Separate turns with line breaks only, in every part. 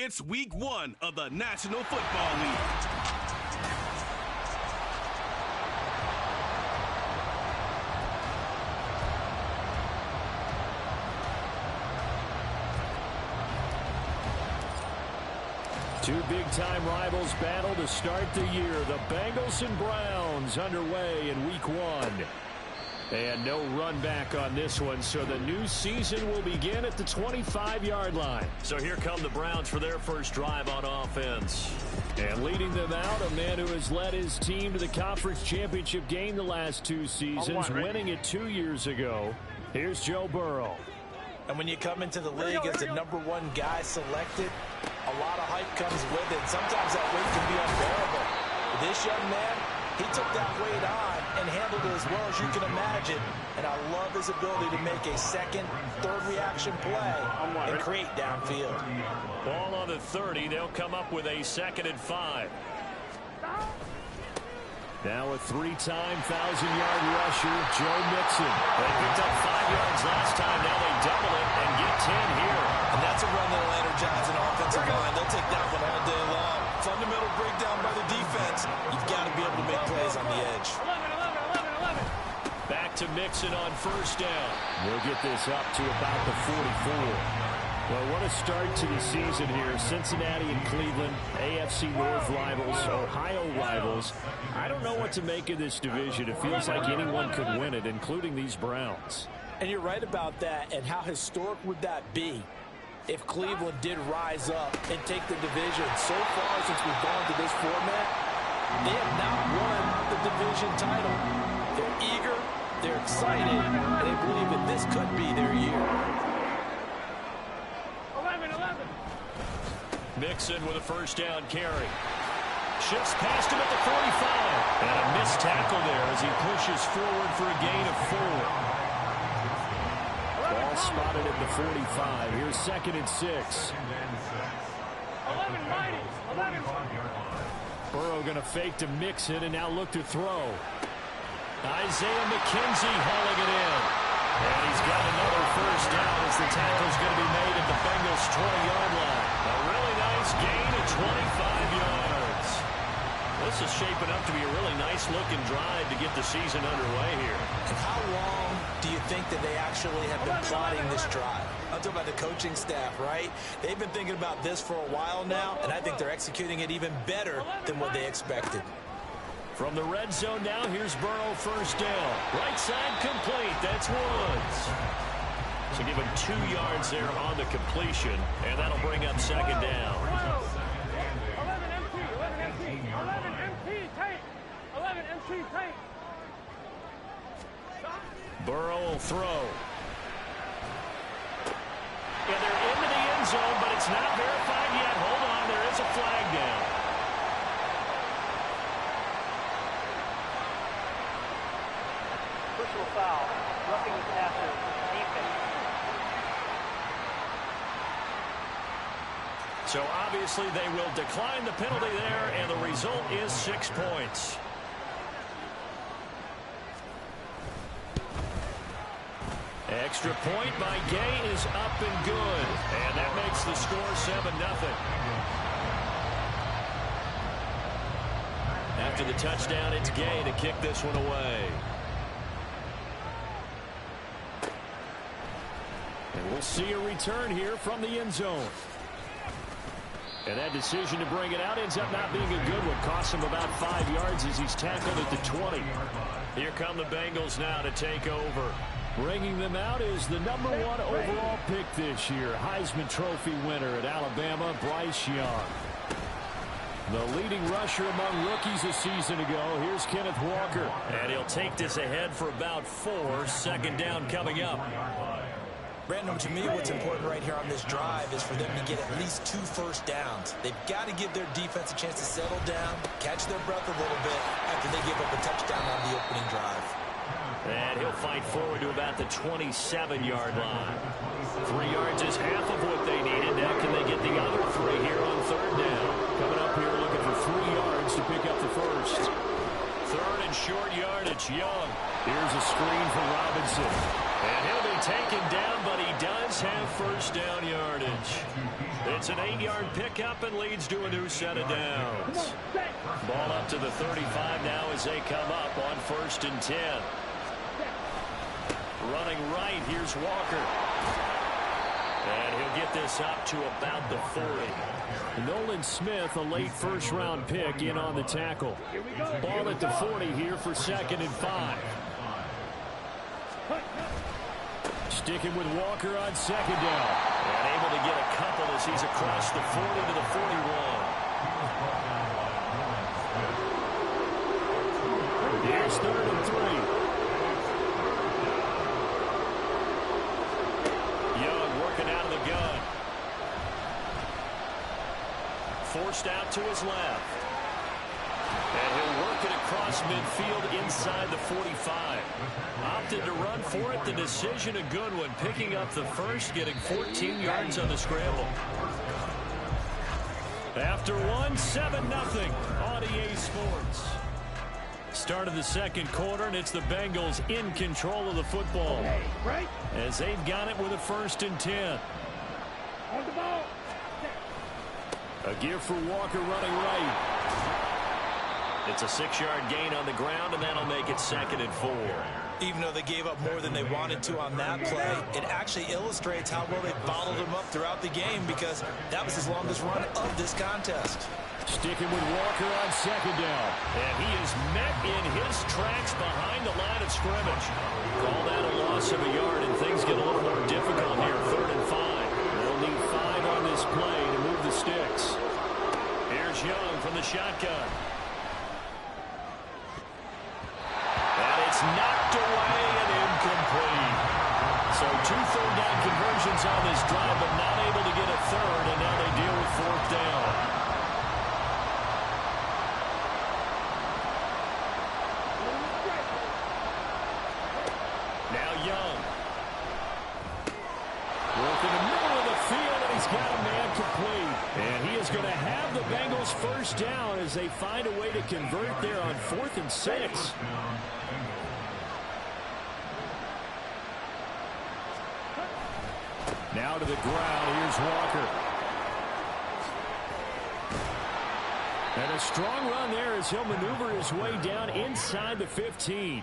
It's week 1 of the National Football League.
Two big-time rivals battle to start the year. The Bengals and Browns underway in week 1. And no run back on this one, so the new season will begin at the 25-yard line.
So here come the Browns for their first drive on offense.
And leading them out, a man who has led his team to the conference championship game the last 2 seasons, winning it 2 years ago. Here's Joe Burrow.
And when you come into the league as the #1 guy selected, a lot of hype comes with it. Sometimes that weight can be unbearable. But this young man, he took that weight on and handled it as well as you can imagine. And I love his ability to make a second, third reaction play and create downfield.
Ball on the 30. They'll come up with a 2nd and 5.
Now a 3-time 1,000-yard rusher, Joe Mixon.
They picked up 5 yards last time. Now they double it and get 10 here.
And that's a run that'll energize an offensive line. They'll take that one all day long. Fundamental breakdown by the defense. You've got to be able to make plays on the edge.
Back to Mixon on 1st down.
We'll get this up to about the 44. Well, what a start to the season here. Cincinnati and Cleveland, AFC North rivals, Ohio rivals. I don't know what to make of this division. It feels like anyone could win it, including these Browns.
And you're right about that. And how historic would that be if Cleveland did rise up and take the division? So far since we've gone to this format, they have not won the division title. They're eager, they're excited, and they believe that this could be their year.
Mixon with a 1st down carry. Shifts past him at the 45. And a missed tackle there as he pushes forward for a gain of 4.
Ball spotted at the 45. Here's 2nd and 6. Burrow going to fake to Mixon and now look to throw. Isaiah McKenzie hauling it in. And he's got another 1st down as the tackle's going to be made at the Bengals' 20-yard line. A really nice gain of 25 yards. This is shaping up to be a really nice-looking drive to get the season underway here.
And how long do you think that they actually have been plotting this drive? I'm talking about the coaching staff, right? They've been thinking about this for a while now, and I think they're executing it even better than what they expected.
From the red zone now, here's Burrow 1st down. Right side complete. That's Woods. So give him 2 yards there on the completion, and that'll bring up 2nd down.
11 MT, tight. 11 MT, tight.
Burrow will throw. Yeah, they're into the end zone, but it's not verified yet. Hold on, there is a flag down.
Personal foul, roughing the passer, defense.
So obviously they will decline the penalty there, and the result is 6 points. Extra point by Gay is up and good, and that makes the score 7-0. After the touchdown, it's Gay to kick this one away.
And we'll see a return here from the end zone. And that decision to bring it out ends up not being a good one. Costs him about 5 yards as he's tackled at the 20.
Here come the Bengals now to take over.
Bringing them out is the #1 overall pick this year, Heisman Trophy winner at Alabama, Bryce Young. The leading rusher among rookies a season ago. Here's Kenneth Walker.
And he'll take this ahead for about 4. 2nd down coming up.
Brandon, to me, what's important right here on this drive is for them to get at least 2 first downs. They've got to give their defense a chance to settle down, catch their breath a little bit after they give up a touchdown on the opening drive.
And he'll fight forward to about the 27-yard line. 3 yards is half of what they needed. Now can they get the other 3 here on 3rd down?
Coming up here looking for 3 yards to pick up the first.
3rd and short yardage, Young.
Here's a screen for Robinson.
And he'll be taken down, but he does have 1st down yardage. It's an 8-yard pickup and leads to a new set of downs. Ball up to the 35 now as they come up on 1st and 10. Running right, here's Walker. And he'll get this up to about the 40.
Nolan Smith, a late first-round pick, in on the tackle. Ball at the 40 here for 2nd and 5. Sticking with Walker on 2nd down.
And able to get a couple as he's across the 40 to the 41.
Here's 3rd and 3.
Young working out of the gun. Forced out to his left. And he'll work it across midfield inside the 45. Opted to run for it. The decision a good one. Picking up the first, getting 14 yards on the scramble.
After one, 7-0 on EA Sports. Start of the 2nd quarter, and it's the Bengals in control of the football. As they've got it with a 1st and 10.
On the ball.
A give for Walker running right.
It's a 6-yard gain on the ground, and that'll make it 2nd and 4.
Even though they gave up more than they wanted to on that play, it actually illustrates how well they bottled him up throughout the game, because that was his longest run of this contest.
Sticking with Walker on 2nd down.
And he is met in his tracks behind the line of scrimmage. Call that a loss of a yard, and things get a little more difficult here. 3rd and 5.
They'll need 5 on this play to move the sticks.
Here's Young from the shotgun. And it's knocked away and incomplete. So 2 third down conversions on this drive, but not able to get a third, and now they deal with 4th down. Now Young.
Work in the middle of the field, and he's got a man complete. And he is going to have the Bengals 1st down as they find a way to convert there on 4th and 6. Now to the ground. Here's Walker. And a strong run there as he'll maneuver his way down inside the 15.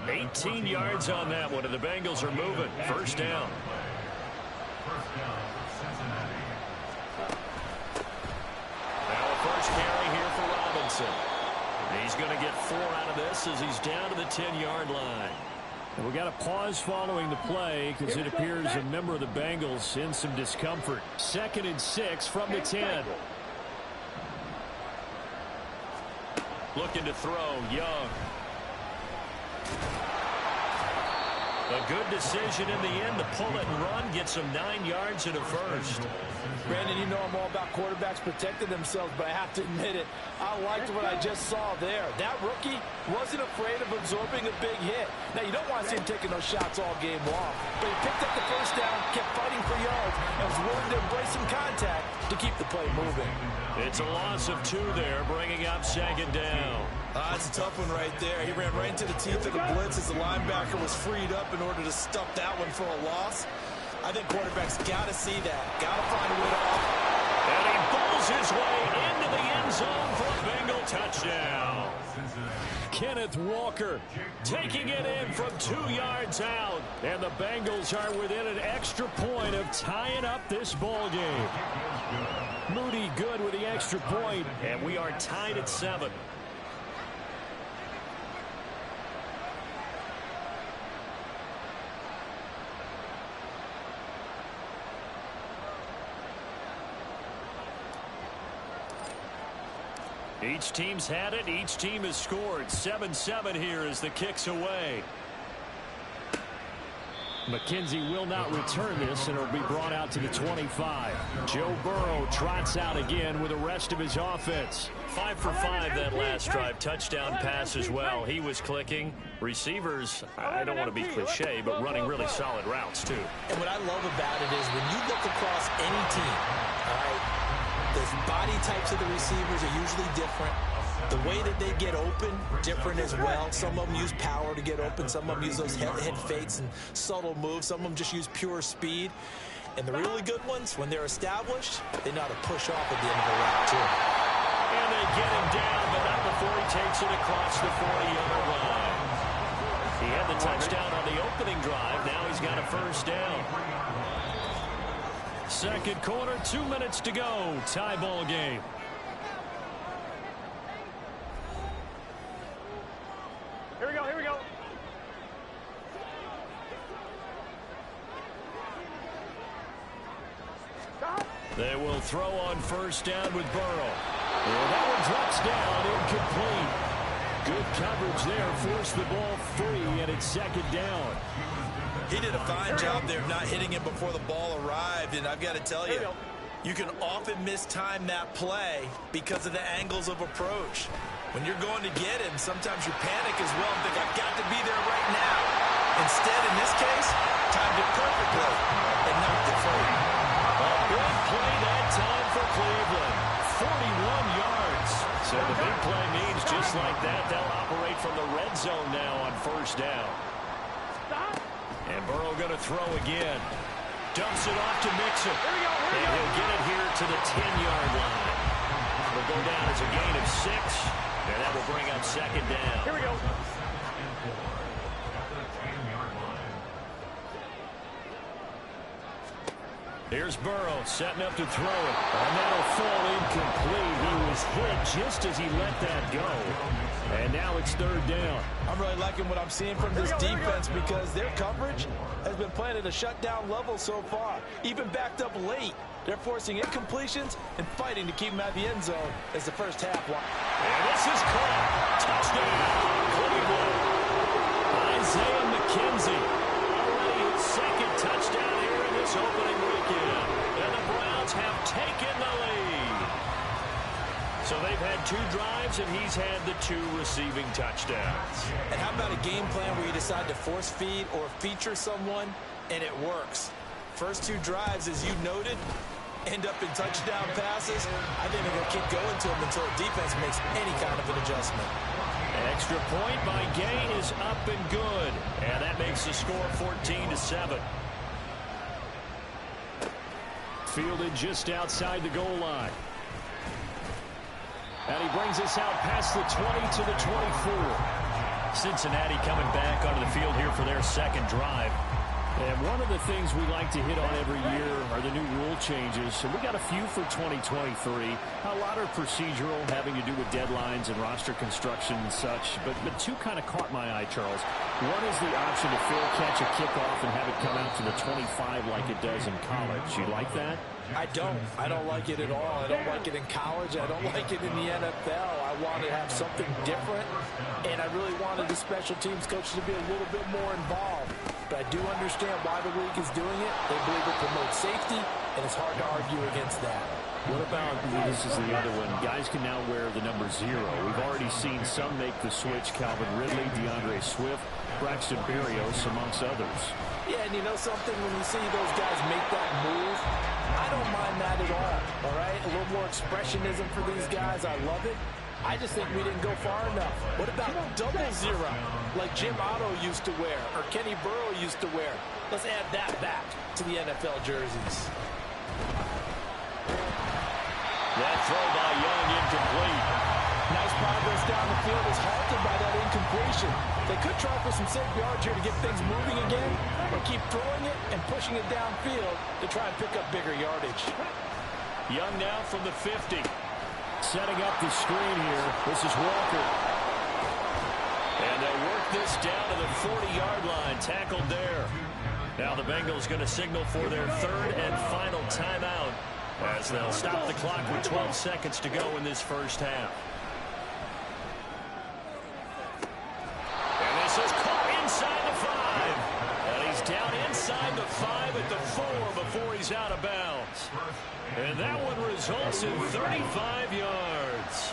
18 yards on that one, and the Bengals are moving. 1st down. Now a first carry here for Robinson. He's going to get 4 out of this as he's down to the 10-yard line.
And we got a pause following the play because it appears a member of the Bengals in some discomfort. 2nd and 6 from the 10.
Looking to throw, Young. A good decision in the end to pull it and run. Gets him 9 yards and a first.
Brandon, you know I'm all about quarterbacks protecting themselves, but I have to admit it, I liked what I just saw there. That rookie wasn't afraid of absorbing a big hit. Now, you don't want to see him taking those shots all game long, but he picked up the 1st down, kept fighting for yards, and was willing to embrace some contact to keep the play moving.
It's a loss of 2 there, bringing up 2nd down.
That's a tough one right there. He ran right into the teeth of the blitz as the linebacker was freed up in order to stuff that one for a loss. I think quarterbacks got to see that. Got to find a way to off.
And he bowls his way into the end zone for a Bengal touchdown.
Kenneth Walker taking it in from 2 yards out. And the Bengals are within an extra point of tying up this ball game. Moody good with the extra point.
And we are tied at 7.
Each team's had it. Each team has scored. 7-7 here as the kick's away. McKenzie will not return this, and it'll be brought out to the 25. Joe Burrow trots out again with the rest of his offense.
5 for 5 that last drive. Touchdown pass as well. He was clicking. Receivers, I don't want to be cliche, but running really solid routes, too.
And what I love about it is when you look across any team, all right, the body types of the receivers are usually different. The way that they get open, different as well. Some of them use power to get open. Some of them use those head fakes and subtle moves. Some of them just use pure speed. And the really good ones, when they're established, they know how to push off at the end of the route, too.
And they get him down, but not before he takes it across the 40-yard line. He had the touchdown on the opening drive. Now he's got a first down. Second quarter, 2 minutes to go. Tie ball game.
Here we go, here we go.
They will throw on first down with Burrow. And that one drops down, incomplete. Good coverage there, forced the ball free, and it's second down.
He did a fine job there of not hitting it before the ball arrived, and I've got to tell you, you can often mistime that play because of the angles of approach. When you're going to get him, sometimes you panic as well and think, I've got to be there right now. Instead, in this case, timed it perfectly and knocked it free.
A big play that time for Cleveland. 41 yards. So the big play means just like that, they'll operate from the red zone now on first down. And Burrow going to throw again. Dumps it off to Mixon. And he'll get it here to the 10-yard line. It'll go down as a gain of 6. And that will bring up second down.
Here we go.
Here's Burrow setting up to throw it. And that'll fall incomplete. He was hit just as he let that go. And now it's third down.
I'm really liking what I'm seeing from this defense because their coverage has been playing at a shutdown level so far. Even backed up late. They're forcing incompletions and fighting to keep them out of the end zone as the first half.
And this is caught. Touchdown, Cleveland. Isaiah McKenzie. Already his second touchdown here in this opening weekend. And the Browns have taken the lead. So they've had 2 drives, and he's had the 2 receiving touchdowns.
And how about a game plan where you decide to force feed or feature someone, and it works? First 2 drives, as you noted, end up in touchdown passes. I think they're going to keep going to them until the defense makes any kind of an adjustment.
Extra point by Gay is up and good. And that makes the score 14-7. Fielded just outside the goal line. And he brings us out past the 20 to the 24. Cincinnati coming back onto the field here for their second drive. And one of the things we like to hit on every year are the new rule changes. So we got a few for 2023. A lot are procedural, having to do with deadlines and roster construction and such. But 2 kind of caught my eye, Charles. One is the option to fair catch a kickoff and have it come out to the 25 like it does in college. You like that?
I don't. I don't like it at all. I don't like it in college. I don't like it in the NFL. I want to have something different, and I really wanted the special teams coaches to be a little bit more involved. But I do understand why the league is doing it. They believe it promotes safety, and it's hard to argue against that.
What about, this is the other one, guys can now wear the number 0. We've already seen some make the switch. Calvin Ridley, DeAndre Swift, Braxton Berrios, amongst others.
Yeah, and you know something? When you see those guys make that move, I don't mind that at all right? A little more expressionism for these guys. I love it. I just think we didn't go far enough. What about double 0, like Jim Otto used to wear or Kenny Burrow used to wear? Let's add that back to the NFL jerseys.
That throw by Young incomplete.
Nice progress down the field is halted by that incompletion. They could try for some safe yards here to get things moving again, or keep throwing it and pushing it downfield to try and pick up bigger yardage.
Young now from the 50. Setting up the screen here. This is Walker. And they'll work this down to the 40-yard line. Tackled there. Now the Bengals going to signal for their 3rd and final timeout as they'll stop the clock with 12 seconds to go in this first half. And this is caught inside the 5. And he's down inside the 5 at the 4 before he's out of bounds. And that one results in 35 yards.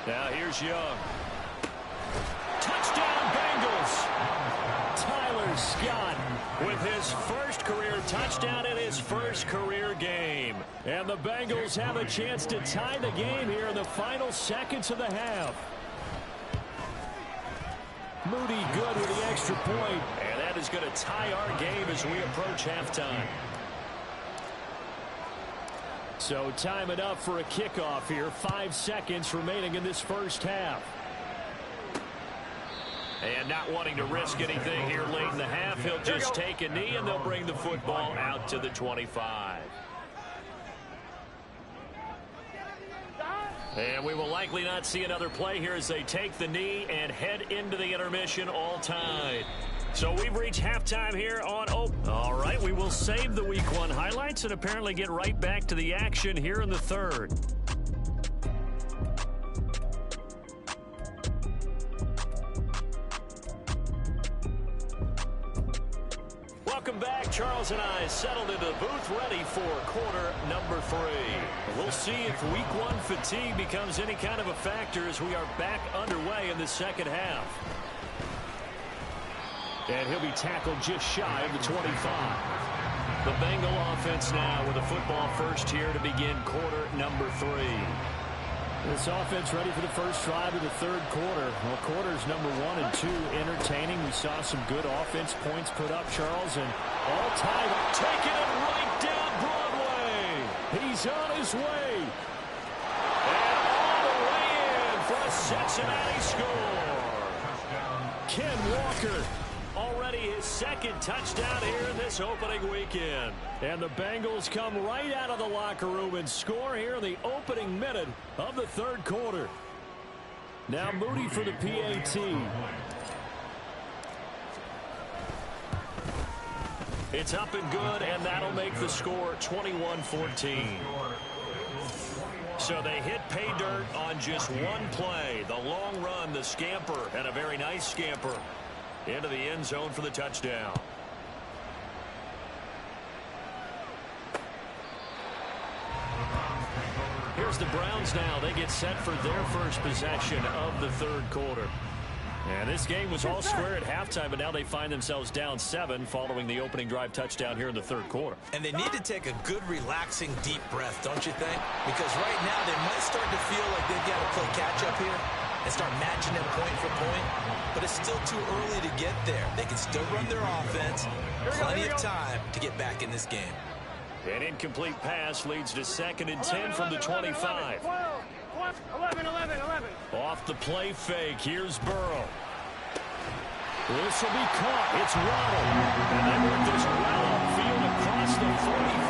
Now here's Young. Touchdown Bengals. Tyler Scott with his first career touchdown in his first career game. And the Bengals have a chance to tie the game here in the final seconds of the half. Moody good with the extra point. And that is going to tie our game as we approach halftime.
So time it up for a kickoff here. 5 seconds remaining in this first half.
And not wanting to risk anything here late in the half, he'll just take a knee and they'll bring the football out to the 25. And we will likely not see another play here as they take the knee and head into the intermission all tied. So we've reached halftime here on Open. All right, we will save the Week 1 highlights and apparently get right back to the action here in the third. Welcome back. Charles and I settled into the booth ready for quarter number 3. We'll see if Week 1 fatigue becomes any kind of a factor as we are back underway in the second half. And he'll be tackled just shy of the 25. The Bengal offense now with a football first here to begin quarter number 3.
This offense ready for the first drive of the third quarter. Well, quarters number 1 and 2 entertaining. We saw some good offense points put up, Charles, and all tied up.
Taking it right down Broadway.
He's on his way.
And all the way in for a Cincinnati score.
Ken Walker.
Already his second touchdown here in this opening weekend.
And the Bengals come right out of the locker room and score here in the opening minute of the third quarter. Now Moody for the PAT.
It's up and good, and that'll make the score 21-14. So they hit pay dirt on just one play. The long run, the scamper, and a very nice scamper into the end zone for the touchdown. Here's the Browns now. They get set for their first possession of the third quarter.
And this game was all square at halftime, but now they find themselves down 7 following the opening drive touchdown here in the third quarter.
And they need to take a good, relaxing, deep breath, don't you think? Because right now they might start to feel like they've got to play catch-up here and start matching them point for point. But it's still too early to get there. They can still run their offense. Plenty of time to get back in this game.
An incomplete pass leads to 2nd and 10 from the 25.
11.
Off the play fake, here's Burrow.
This will be caught. It's Waddle. And they work this well upfield across the 45.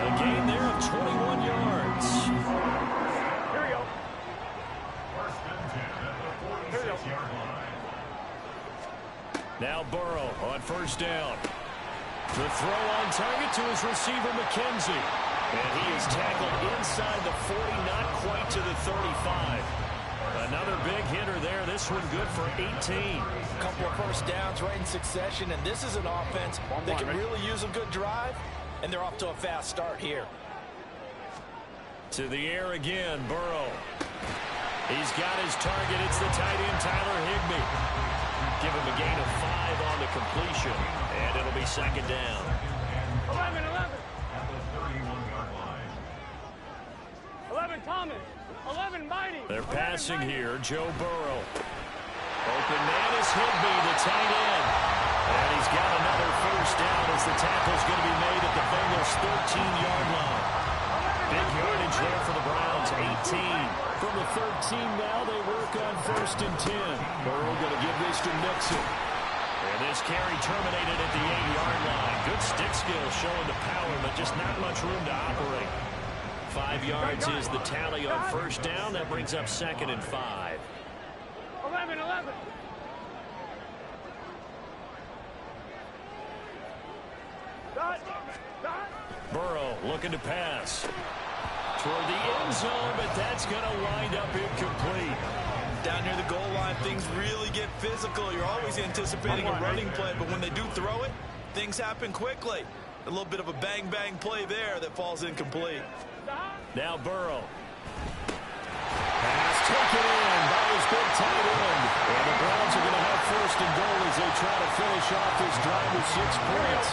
A gain there of 21 yards.
Here we go. Here we go.
Now Burrow on first down. The throw on target to his receiver, McKenzie. And he is tackled inside the 40, not quite to the 35. Another big hitter there. This one good for 18.
A couple of first downs right in succession, and this is an offense that can really use a good drive, and they're off to a fast start here.
To the air again, Burrow. He's got his target. It's the tight end, Tyler Higbee. Give him a gain of 5 on the completion, and it'll be second down.
11, 11. 11, Thomas. 11, Mighty.
They're passing here, Joe Burrow. Open man is Higbee, the tight end. And he's got another first down as the tackle's going to be made at the Bengals' 13-yard line. Big yardage there for the Browns, 18.
From the 13 now, they work on 1st and 10. Burrow going to give this to Mixon.
And this carry terminated at the 8-yard line. Good stick skill showing the power, but just not much room to operate. 5 yards is the tally on first down. That brings up 2nd and 5.
11, 11.
Burrow looking to pass toward the end zone, but that's going to wind up incomplete.
Down near the goal line, things really get physical. You're always anticipating a running play, but when they do throw it, things happen quickly. A little bit of a bang-bang play there that falls incomplete.
Now Burrow. Pass taken in by his big tight end.
And the Browns are going to have 1st and goal as they try to finish off this drive with 6 points.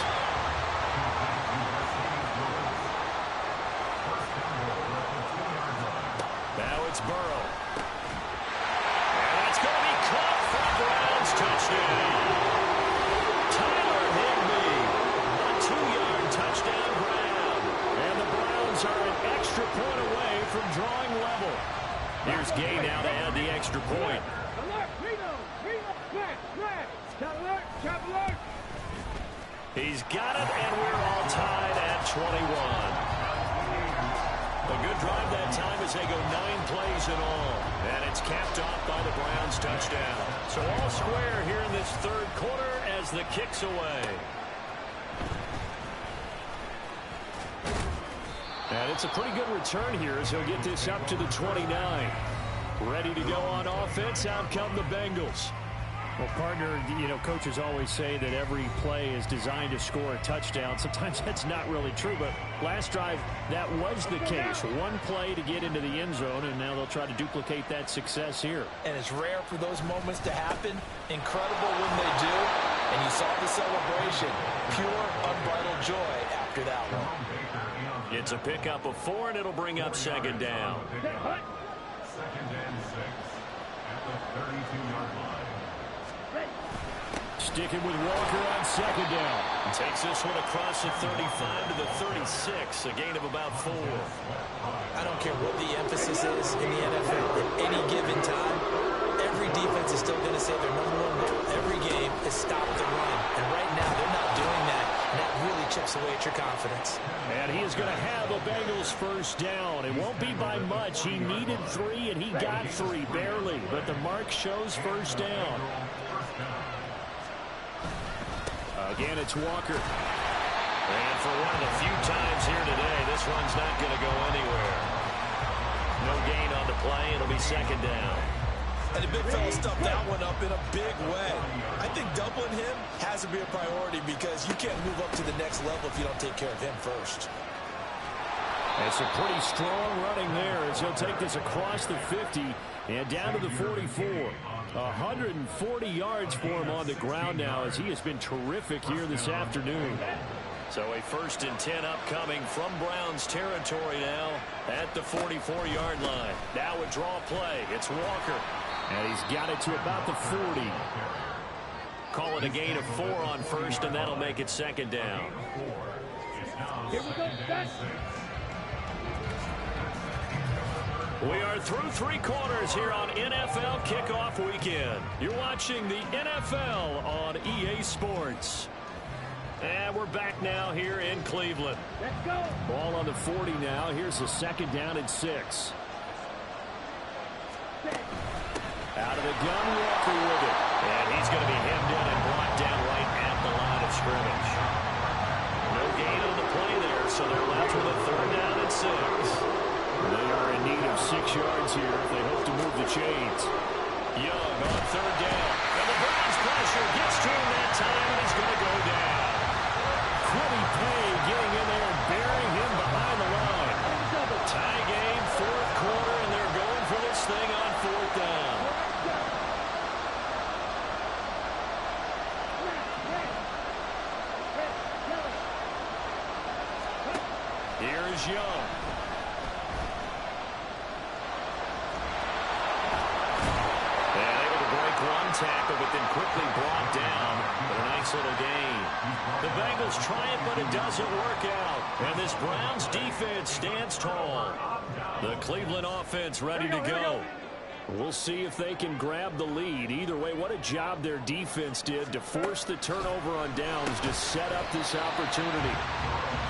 Now it's Burrow. And that's going to be caught for a Browns touchdown. Tyler Higbee, a 2-yard touchdown grab. And the Browns are an extra point away from drawing level. Here's Gay now to add the extra point.
Alert, Reno, smash, smash. Shot alert, shot alert.
He's got it, and we're all tied at 21. A good drive that time as they go 9 plays in all. And it's capped off by the Browns touchdown. So all square here in this 3rd quarter as the kick's away.
And it's a pretty good return here as he'll get this up to the 29. Ready to go on offense. Out come the Bengals. Well, partner, you know, coaches always say that every play is designed to score a touchdown. Sometimes that's not really true, but last drive, that was the case. One play to get into the end zone, and now they'll try to duplicate that success here.
And it's rare for those moments to happen. Incredible when they do. And you saw the celebration. Pure, unbridled joy after that one.
It's a pickup of 4, and it'll bring up 2nd down.
2nd and 6 at the 32-yard line.
Sticking with Walker on 2nd down.
Takes this one across the 35 to the 36, a gain of about 4.
I don't care what the emphasis is in the NFL. At any given time, every defense is still going to say their number 1 goal every game is stop the run. And right now, they're not doing that. And that really chips away at your confidence.
And he is going to have a Bengals 1st down. It won't be by much. He needed 3, and he got 3, barely. But the mark shows 1st down. Again, it's Walker.
And for one of the few times here today, this one's not going to go anywhere. No gain on the play. It'll be 2nd down.
And the big fella stuffed that one up in a big way. I think doubling him has to be a priority because you can't move up to the next level if you don't take care of him first.
And some pretty strong running there as he'll take this across the 50 and down to the 44. 140 yards for him on the ground now as he has been terrific here this afternoon.
So a 1st and 10 upcoming from Browns territory now at the 44-yard line. Now a draw play. It's Walker.
And he's got it to about the 40.
Call it a gain of 4 on 1st, and that'll make it 2nd down.
Here we go, set.
We are through 3 quarters here on NFL Kickoff Weekend. You're watching the NFL on EA Sports. And we're back now here in Cleveland.
Let's go.
Ball on the 40 now. Here's a 2nd down and 6. Out of the gun, Walker with it.
And he's going to be hemmed in and brought down right at the line of scrimmage. No gain on the play there, so they're left with a 3rd down and 6.
They are in need of 6 yards here if they hope to move the chains.
Young on 3rd down. And the Browns pressure gets to him that time, and he's going to go down.
Quiddy Pay getting in there and burying him behind the line.
Tie game, 4th quarter, and they're going for this thing on 4th down. Here's Young. And able to break one tackle, but then quickly brought down. But a nice little gain. The Bengals try it, but it doesn't work out. And this Browns defense stands tall. The Cleveland offense ready to go.
We'll see if they can grab the lead. Either way, what a job their defense did to force the turnover on downs to set up this opportunity.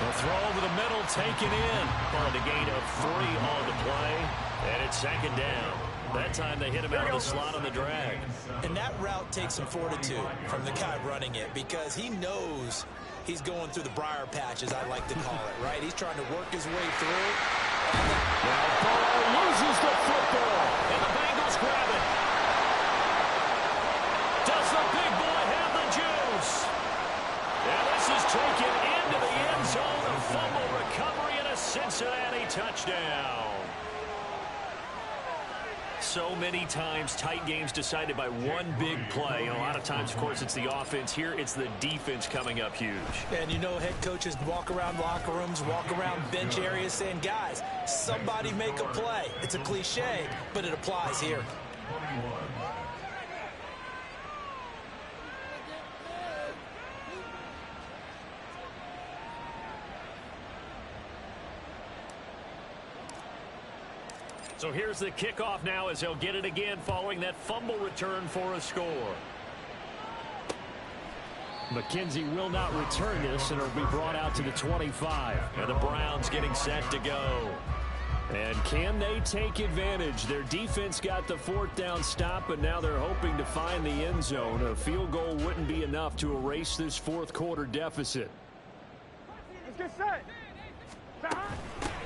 The throw over the middle, taken in. For the gain of 3 on the play. And it's 2nd down. That time they hit him out of the slot on the drag.
And that route takes some fortitude from the guy running it because he knows he's going through the briar patch, as I like to call it, right? He's trying to work his way through.
Now Burrow loses the football.
And the Bengals grab it. Does the big boy have the juice? And this is taken into the end zone. A fumble recovery and a Cincinnati touchdown. So many times tight games decided by one big play. And a lot of times, of course, it's the offense. Here, it's the defense coming up huge.
And you know, head coaches walk around locker rooms, walk around bench areas saying, guys, somebody make a play. It's a cliche, but it applies here.
So here's the kickoff now as they'll get it again following that fumble return for a score.
McKenzie will not return this, and it'll be brought out to the 25.
And the Browns getting set to go.
And can they take advantage? Their defense got the 4th down stop, but now they're hoping to find the end zone. A field goal wouldn't be enough to erase this 4th quarter deficit.
Let's get set.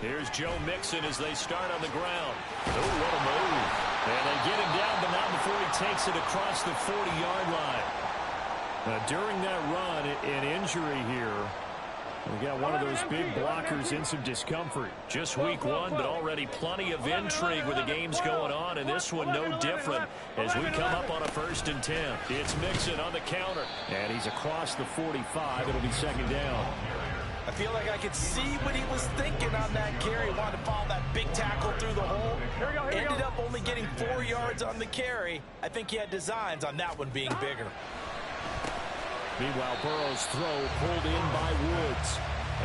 Here's Joe Mixon as they start on the ground. Oh, what a move. And they get him down, but not before he takes it across the 40-yard line.
During that run, an injury here. We got one of those big blockers in some discomfort.
Just week 1, but already plenty of intrigue with the games going on, and this one no different as we come up on a 1st and 10. It's Mixon on the counter.
And he's across the 45. It'll be 2nd down.
I feel like I could see what he was thinking on that carry. He wanted to follow that big tackle through the hole. Ended up only getting 4 yards on the carry. I think he had designs on that one being bigger.
Meanwhile, Burrow's throw pulled in by Woods.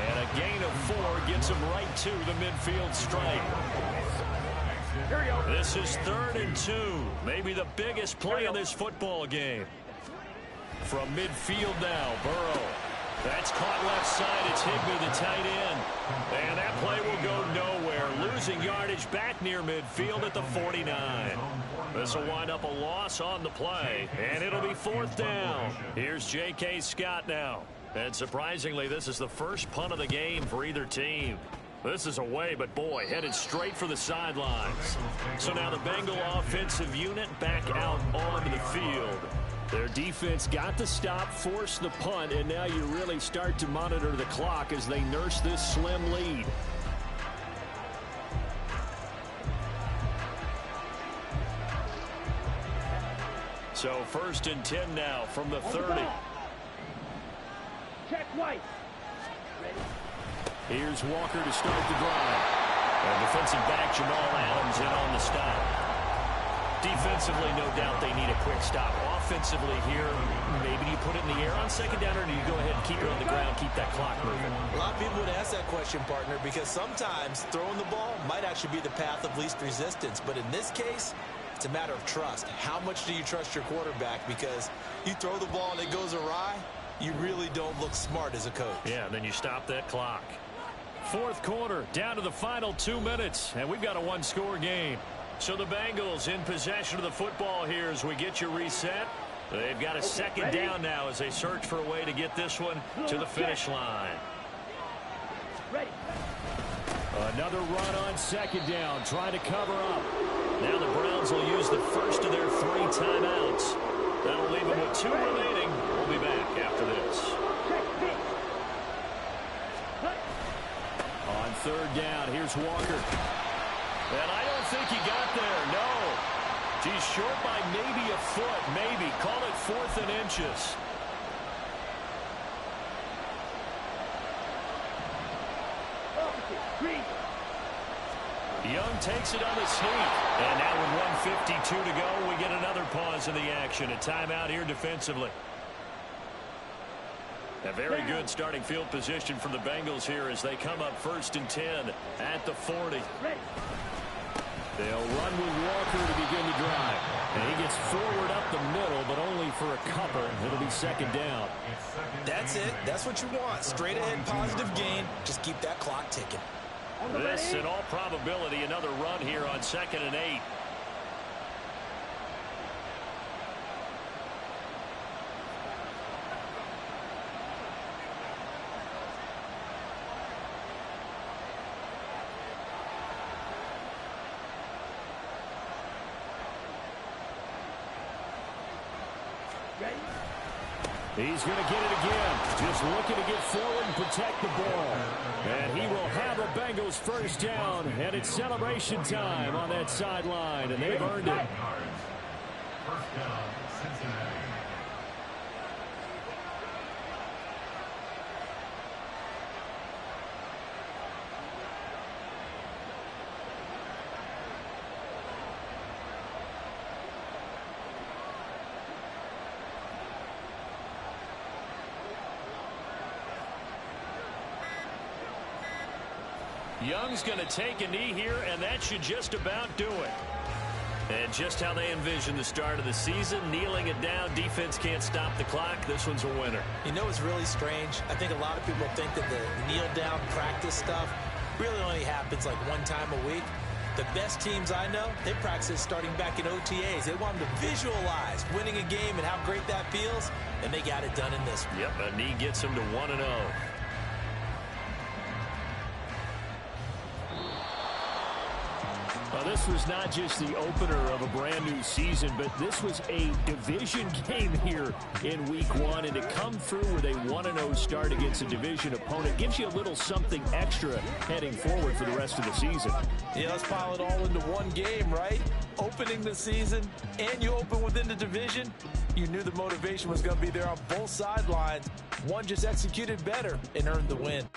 And a gain of 4 gets him right to the midfield stripe. This is 3rd and 2. Maybe the biggest play in this football game. From midfield now, Burrow. That's caught left side. It's Higbee, the tight end. And that play will go nowhere. Losing yardage back near midfield at the 49. This will wind up a loss on the play. And it'll be 4th down. Here's J.K. Scott now. And surprisingly, this is the first punt of the game for either team. This is away, but boy, headed straight for the sidelines. So now the Bengal offensive unit back out onto the field.
Their defense got the stop, forced the punt, and now you really start to monitor the clock as they nurse this slim lead.
So 1st and 10 now from the 30.
Check White.
Here's Walker to start the drive.
And defensive back Jamal Adams in on the stop. Defensively, no doubt they need a quick stop. Offensively here, maybe you put it in the air on 2nd down, or do you go ahead and keep it on the ground, keep that clock moving?
A lot of people would ask that question, partner, because sometimes throwing the ball might actually be the path of least resistance. But in this case, it's a matter of trust. How much do you trust your quarterback? Because you throw the ball and it goes awry, you really don't look smart as a coach.
Yeah, then you stop that clock. Fourth quarter, down to the final 2 minutes, and we've got a one-score game. So the Bengals in possession of the football here as we get you reset. They've got a second down now as they search for a way to get this one to the finish line.
Ready.
Another run on second down, trying to cover up.
Now the Browns will use the first of their 3 timeouts. That'll leave them with 2 remaining. We'll be back after this.
On third down, here's Walker.
And I don't think he got there, no. He's short by maybe a foot, maybe. Call it 4th and inches. Young takes it on the sneak. And now with 1:52 to go, we get another pause in the action. A timeout here defensively. A very good starting field position for the Bengals here as they come up 1st and 10 at the 40.
They'll run with Walker to begin the drive. And he gets forward up the middle, but only for a couple. It'll be second down.
That's it. That's what you want. Straight ahead positive gain. Just keep that clock ticking.
This, in all probability, another run here on 2nd and 8.
He's going to get it again. Just looking to get forward and protect the ball. And he will have a Bengals first down. And it's celebration time on that sideline. And they've earned it.
First down, Cincinnati.
Young's going to take a knee here, and that should just about do it. And just how they envision the start of the season, kneeling it down, defense can't stop the clock. This one's a winner.
You know what's really strange? I think a lot of people think that the kneel-down practice stuff really only happens like 1 time a week. The best teams I know, they practice starting back in OTAs. They want them to visualize winning a game and how great that feels, and they got it done in this one.
Yep, a knee gets them to 1-0.
Well, this was not just the opener of a brand new season, but this was a division game here in week 1. And to come through with a 1-0 start against a division opponent gives you a little something extra heading forward for the rest of the season.
Yeah, let's pile it all into one game, right? Opening the season, and you open within the division. You knew the motivation was going to be there on both sidelines. One just executed better and earned the win.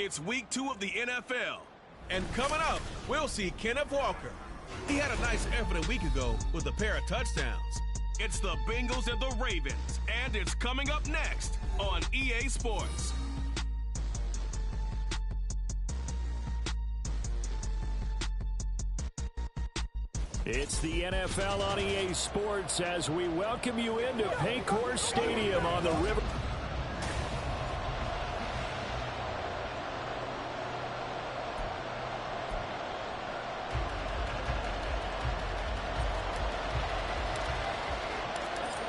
It's week 2 of the NFL. And coming up, we'll see Kenneth Walker. He had a nice effort a week ago with a pair of touchdowns. It's the Bengals and the Ravens, and it's coming up next on EA Sports.
It's the NFL on EA Sports as we welcome you into Paycor Stadium on the river.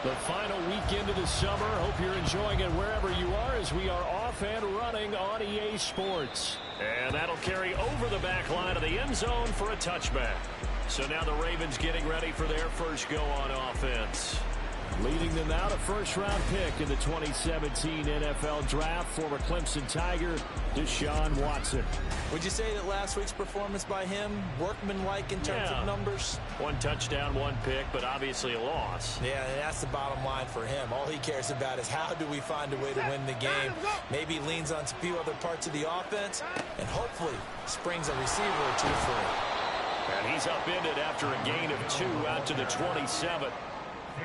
The final weekend of the summer. Hope you're enjoying it wherever you are as we are off and running on EA Sports.
And that'll carry over the back line of the end zone for a touchback. So now the Ravens getting ready for their first go on offense.
Leading them out, a first-round pick in the 2017 NFL Draft, former Clemson Tiger, Deshaun Watson.
Would you say that last week's performance by him, workmanlike in terms of numbers?
1 touchdown, 1 pick, but obviously a loss.
Yeah, and that's the bottom line for him. All he cares about is how do we find a way to win the game. Maybe leans on a few other parts of the offense, and hopefully springs a receiver or 2 free.
And he's upended after a gain of 2 out to the 27.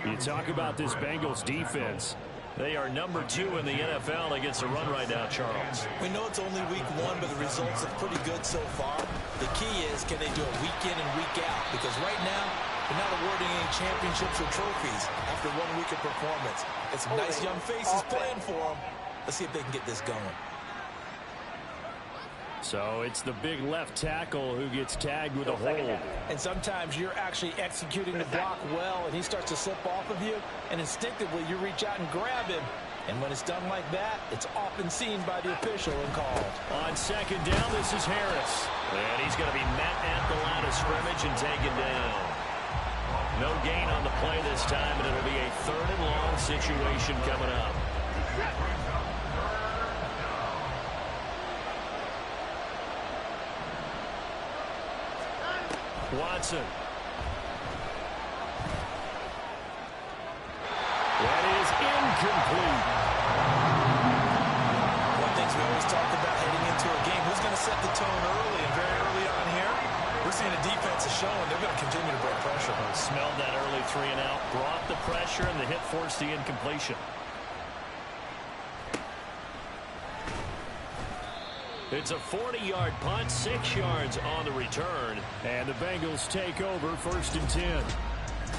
You talk about this Bengals defense.
They are number 2 in the NFL against the run right now, Charles.
We know it's only week 1, but the results are pretty good so far. The key is, can they do it week in and week out? Because right now, they're not awarding any championships or trophies after 1 week of performance. It's some nice young faces playing for them. Let's see if they can get this going.
So it's the big left tackle who gets tagged with a hold.
And sometimes you're actually executing the block well, and he starts to slip off of you, and instinctively you reach out and grab him. And when it's done like that, it's often seen by the official and called.
On second down, this is Harris. And he's going to be met at the line of scrimmage and taken down. No gain on the play this time, and it'll be a 3rd and long situation coming up. Watson.
That is incomplete.
One of the things we always talk about heading into a game, who's going to set the tone early, and very early on here, we're seeing the defense is showing they're going to continue to bring pressure.
Smelled that early 3 and out, brought the pressure, and the hit forced the incompletion. It's a 40-yard punt, 6 yards on the return.
And the Bengals take over 1st and 10.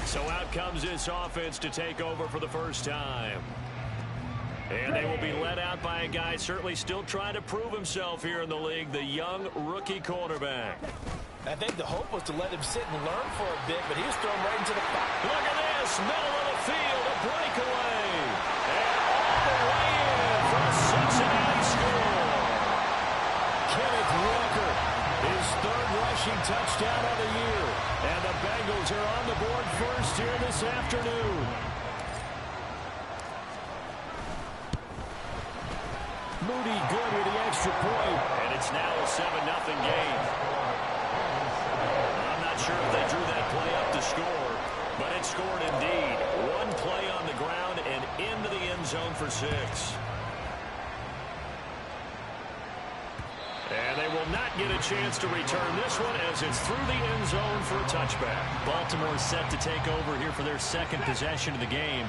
So out comes this offense to take over for the first time. And they will be led out by a guy certainly still trying to prove himself here in the league, the young rookie quarterback.
I think the hope was to let him sit and learn for a bit, but he was thrown right into the box.
Look at this, middle of the field, a breakaway. And all the way in for a Cincinnati score.
Kenneth Walker, his 3rd rushing touchdown of the year. And the Bengals are on the board first here this afternoon. Moody good with the extra point.
And it's now a 7-0 game. I'm not sure if they drew that play up to score, but it scored indeed. 1 play on the ground and into the end zone for 6. And they will not get a chance to return this one as it's through the end zone for a touchback.
Baltimore set to take over here for their 2nd possession of the game.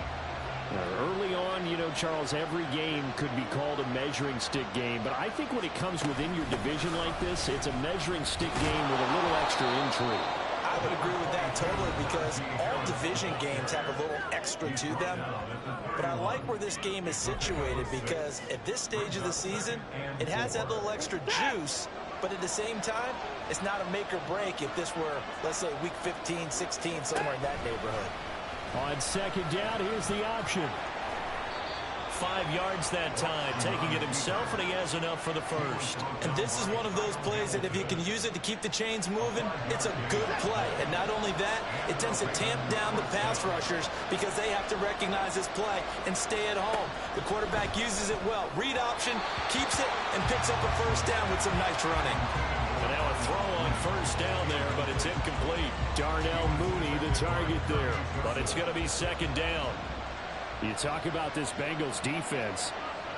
Early on, you know, Charles, every game could be called a measuring stick game. But I think when it comes within your division like this, it's a measuring stick game with a little extra intrigue.
I would agree with that totally because all division games have a little extra to them. But I like where this game is situated because at this stage of the season, it has that little extra juice. But at the same time, it's not a make or break if this were, let's say, week 15, 16, somewhere in that neighborhood.
On second down, here's the option.
5 yards that time, taking it himself, and he has enough for the first.
And this is one of those plays that if you can use it to keep the chains moving, it's a good play. And not only that, it tends to tamp down the pass rushers because they have to recognize this play and stay at home. The quarterback uses it well. Read option, keeps it, and picks up a first down with some nice running.
And now a throw on first down there, but it's incomplete.
Darnell Mooney, the target there.
But it's going to be second down.
You talk about this Bengals defense.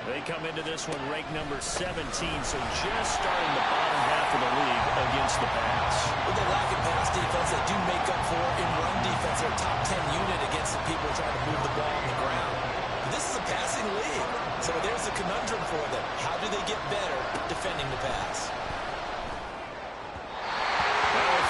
They come into this one ranked number 17, so just starting the bottom half of the league against the pass.
With the lack of pass defense, they do make up for in run defense. They're a top 10 unit against the people trying to move the ball on the ground. But this is a passing league, so there's a conundrum for them. How do they get better defending the pass?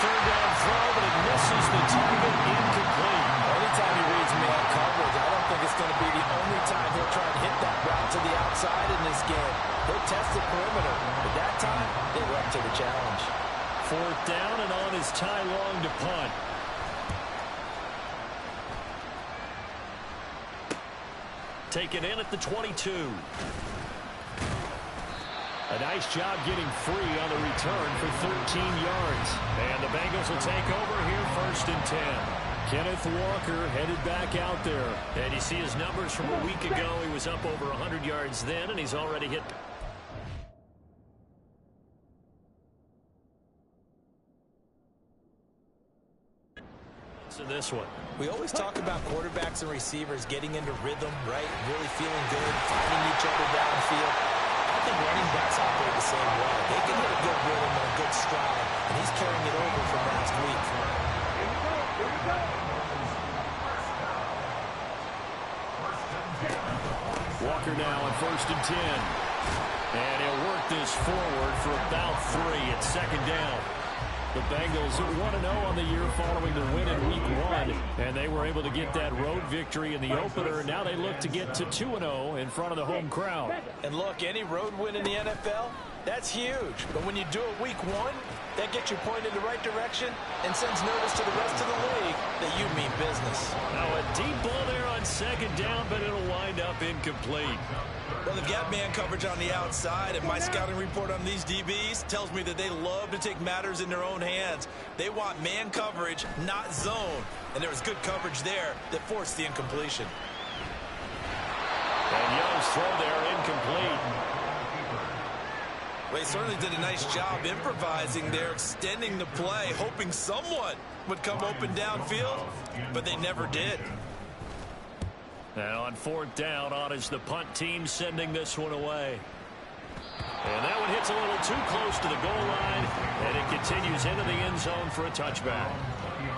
Third down throw, but it misses the target, incomplete.
Anytime he reads man coverage, I don't think it's going to be the only time he'll try and hit that route to the outside in this game. He'll test the perimeter, but that time, they were up to the challenge.
Fourth down and on his tie long to punt. Take it in at the 22. A nice job getting free on the return for 13 yards. And the Bengals will take over here first and 10. Kenneth Walker headed back out there. And you see his numbers from a week ago. He was up over 100 yards then, and he's already hit. So this one.
We always talk about quarterbacks and receivers getting into rhythm, right? Really feeling good, finding each other downfield. I think running backs operate the same way. They can hit a good rhythm and a good stride, and he's carrying it over from last week.
Walker now on first and 10. And he'll work this forward for about 3 at second down. The Bengals 1-0 on the year following the win in Week 1, and they were able to get that road victory in the opener. Now they look to get to 2-0 in front of the home crowd.
And look, any road win in the NFL, that's huge. But when you do it Week 1, that gets you pointed in the right direction and sends notice to the rest of the league that you mean business.
Now a deep ball there on second down, but it'll wind up incomplete.
Well, they've got man coverage on the outside, and my scouting report on these DBs tells me that they love to take matters in their own hands. They want man coverage, not zone. And there was good coverage there that forced the incompletion.
And Young's throw there incomplete.
Well, he certainly did a nice job improvising there, extending the play, hoping someone would come open downfield, but they never did.
And on fourth down, on is the punt team sending this one away. And that one hits a little too close to the goal line, and it continues into the end zone for a touchback.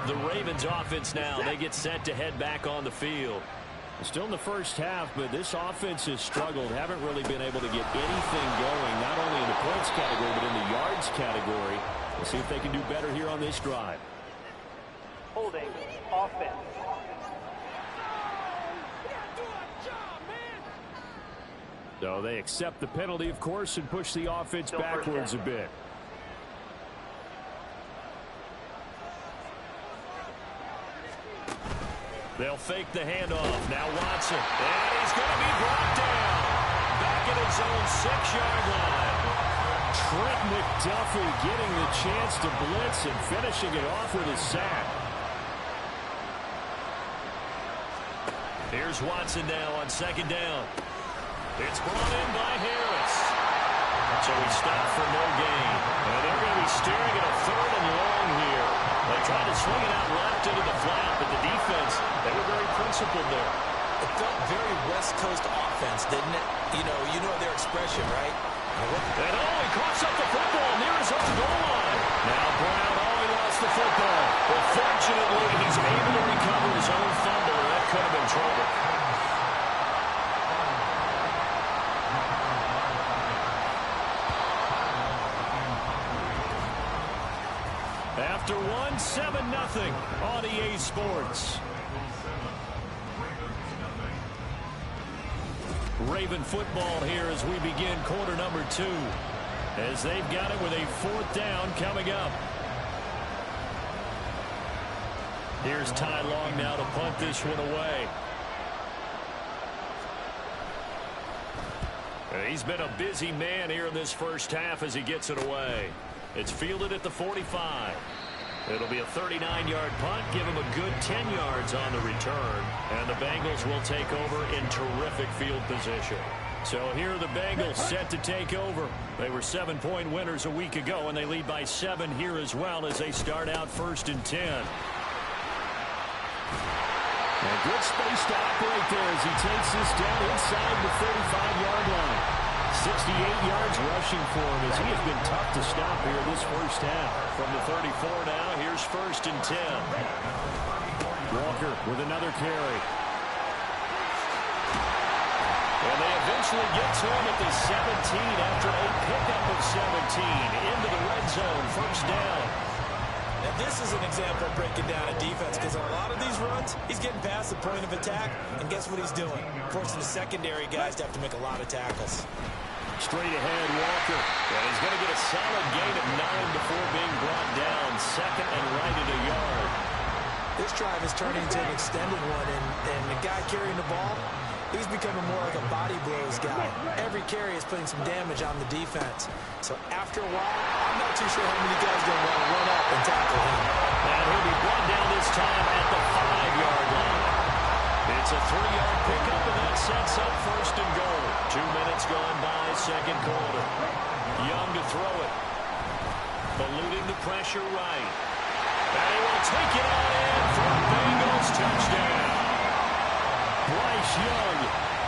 The Ravens offense now, they get set to head back on the field.
Still in the first half, but this offense has struggled. Haven't really been able to get anything going, not only in the points category, but in the yards category. We'll see if they can do better here on this drive.
Holding offense.
So they accept the penalty, of course, and push the offense backwards a bit.
They'll fake the handoff. Now Watson. And he's going to be brought down. Back at his own 6-yard line.
Trent McDuffie getting the chance to blitz and finishing it off with a sack.
Here's Watson now on second down. It's brought in by Harris. So he stopped for no gain. And they're going to be staring at a third and long here. They tried to swing it out left into the flat, but the defense, they were very principled there.
It felt very West Coast offense, didn't it? You know their expression, right?
And he coughs up the football near his own goal line. Now Brown, he lost the football. But fortunately, he's able to recover his own fumble, and that could have been trouble. After 7-0 on EA Sports. Raven football here as we begin quarter number 2. As they've got it with a fourth down coming up. Here's Ty Long now to punt this one away. He's been a busy man here in this first half as he gets it away. It's fielded at the 45. It'll be a 39-yard punt, give him a good 10 yards on the return, and the Bengals will take over in terrific field position. So here are the Bengals set to take over. They were 7-point winners a week ago, and they lead by 7 here as well as they start out first and 10.
And good space to operate there as he takes this down inside the 35-yard line. 68 yards rushing for him as he has been tough to stop here this first half.
From the 34 now, here's 1st and 10.
Walker with another carry.
And they eventually get to him at the 17 after a pickup of 17 into the red zone. 1st down.
Now, this is an example of breaking down a defense because on a lot of these runs, he's getting past the point of attack, and guess what he's doing? Forcing the secondary guys to have to make a lot of tackles.
Straight ahead, Walker.
And he's going to get a solid gain of 9 before being brought down. 2nd and right at a yard.
This drive is turning into an extended one, and the guy carrying the ball, he's becoming more like a body blows guy. Every carry is putting some damage on the defense. So after a while, I'm not too sure how many guys are going to want to run up and tackle him.
And he'll be brought down this time at the 5-yard line. It's a 3-yard pickup, and that sets up 1st and goal. 2 minutes gone by, 2nd quarter. Young to throw it. Eluding the pressure right. And he will take it on in for a Bengals touchdown.
Bryce Young,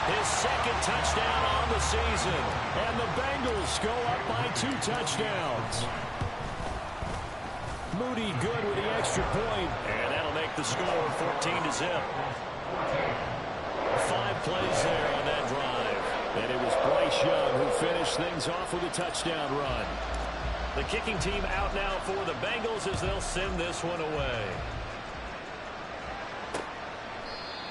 His 2nd touchdown on the season.
and the Bengals go up by 2 touchdowns. Moody good with the extra point.
And that'll make the score 14-0. 5 plays there on that drive.
And it was Bryce Young who finished things off with a touchdown run.
The kicking team out now for the Bengals as they'll send this one away.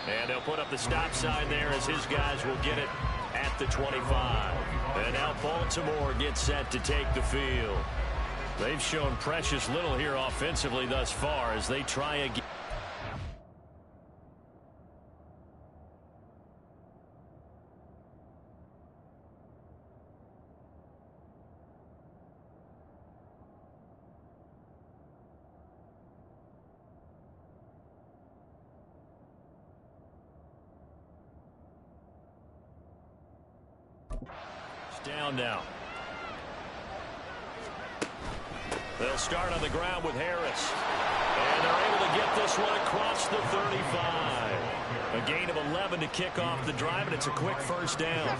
And they'll put up the stop sign there as his guys will get it at the 25. And now Baltimore gets set to take the field. They've shown precious little here offensively thus far as they try again. Down now. They'll start on the ground with Harris. And they're able to get this one across the 35. A gain of 11 to kick off the drive, and it's a quick 1st down.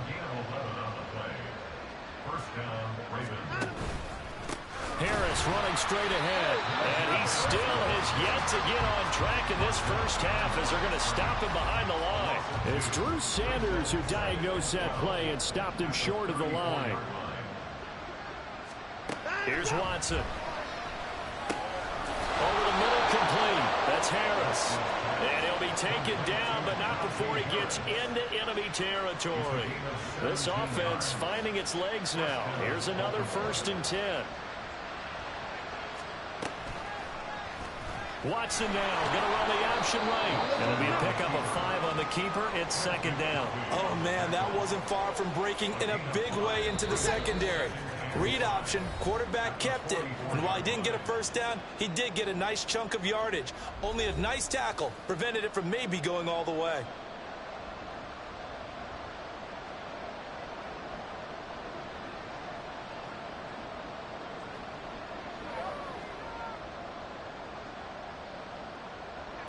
Again, 11 on the play. 1st down, Ravens.
Harris running straight ahead.
And he still has yet to get on track in this first half as they're going to stop him behind the line.
It's Drew Sanders who diagnosed that play and stopped him short of the line.
Here's Watson. Over the middle, complete. That's Harris. And he'll be taken down, but not before he gets into enemy territory. This offense finding its legs now. Here's another 1st and 10. Watson now going to run the option right. And it'll be a pickup of 5 on the keeper. It's 2nd down.
Oh, man, that wasn't far from breaking in a big way into the secondary. Read option, quarterback kept it. And while he didn't get a 1st down, he did get a nice chunk of yardage. Only a nice tackle prevented it from maybe going all the way.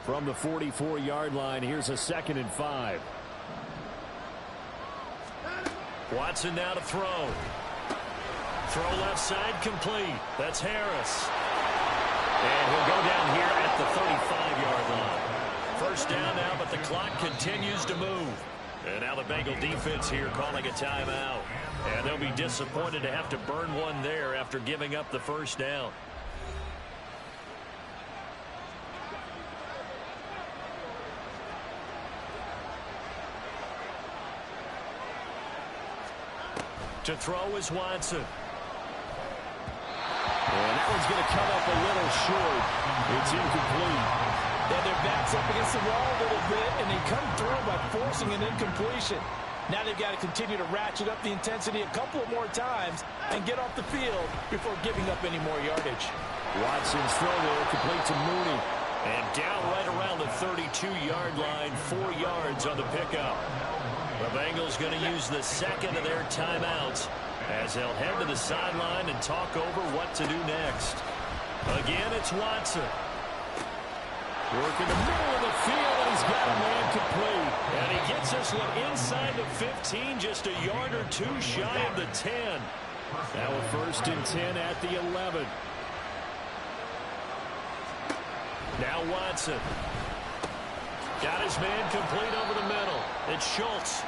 From the 44-yard line, here's a 2nd and 5.
Watson now to throw. Throw left side, complete. That's Harris. And he'll go down here at the 35-yard line. 1st down now, but the clock continues to move. And now the Bengal defense here calling a timeout. And they'll be disappointed to have to burn one there after giving up the 1st down. To throw is Watson.
And that one's going to come up a little short. It's incomplete.
Yeah, their back's up against the wall a little bit, and they come through by forcing an incompletion. Now they've got to continue to ratchet up the intensity a couple more times and get off the field before giving up any more yardage.
Watson's throw there, complete to Mooney.
And down right around the 32-yard line, 4 yards on the pickup. The Bengals going to use the 2nd of their timeouts as they'll head to the sideline and talk over what to do next. Again, it's Watson.
Working the middle of the field, and he's got a man complete. And he gets this one inside the 15, just a yard or two shy of the 10. Now a 1st and 10 at the 11. Now Watson. Got his man complete over the middle. It's Schultz.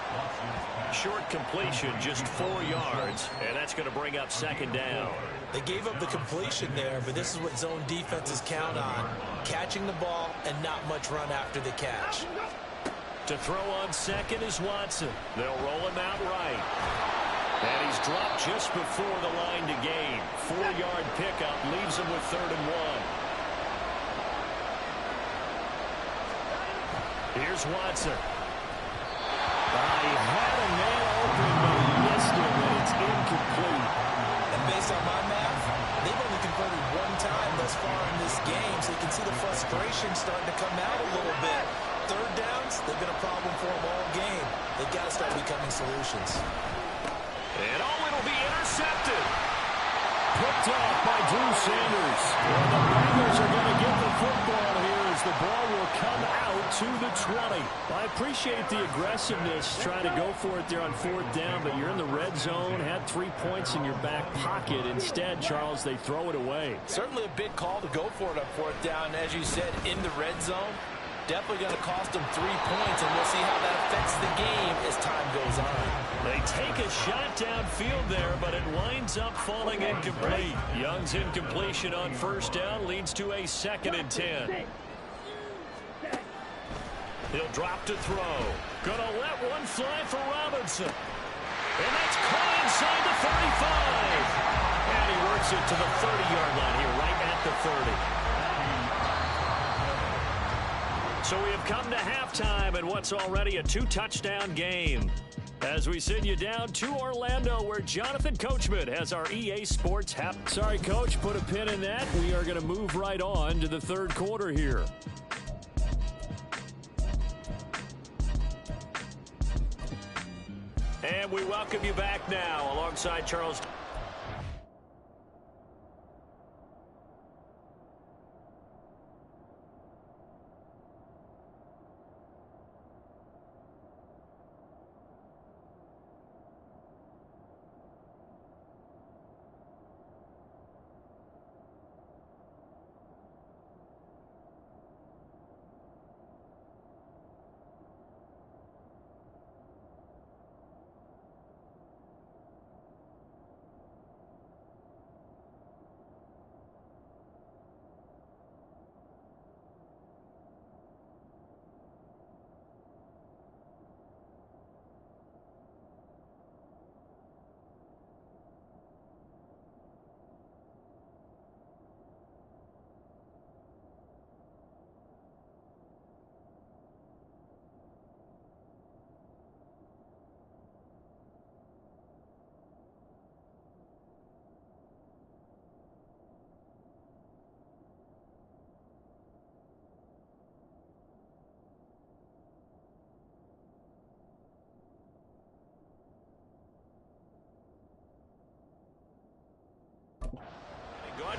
Short completion, just 4 yards, and that's going to bring up 2nd down.
They gave up the completion there, but this is what zone defenses count on. Catching the ball and not much run after the catch.
To throw on 2nd is Watson. They'll roll him out right. And he's dropped just before the line to gain. 4-yard pickup leaves him with 3rd and 1. Here's Watson. He had a man open, but he missed it, and it's incomplete.
And based on my math, they've only converted 1 time thus far in this game, so you can see the frustration starting to come out a little bit. 3rd downs, they've been a problem for them all game. They've got to start becoming solutions.
And it'll be intercepted. Picked off by Drew Sanders. And the Bengals are going to get the football here as the ball will come out to the 20. I appreciate the aggressiveness trying to go for it there on 4th down, but you're in the red zone, had 3 points in your back pocket. Instead, Charles, they throw it away.
Certainly a big call to go for it on 4th down. As you said, in the red zone, definitely going to cost them 3 points, and we'll see how that affects the game as time goes on.
They take a shot downfield there, but it winds up falling incomplete. Young's incompletion on 1st down leads to a 2nd and 10. He'll drop to throw. Gonna let one fly for Robinson. And that's caught inside the 35. And he works it to the 30-yard line here, right at the 30. So we have come to halftime in what's already a 2-touchdown game. As we send you down to Orlando, where Jonathan Coachman has our EA Sports Sorry, Coach, put a pin in that. We are going to move right on to the 3rd quarter here. And we welcome you back now alongside Charles.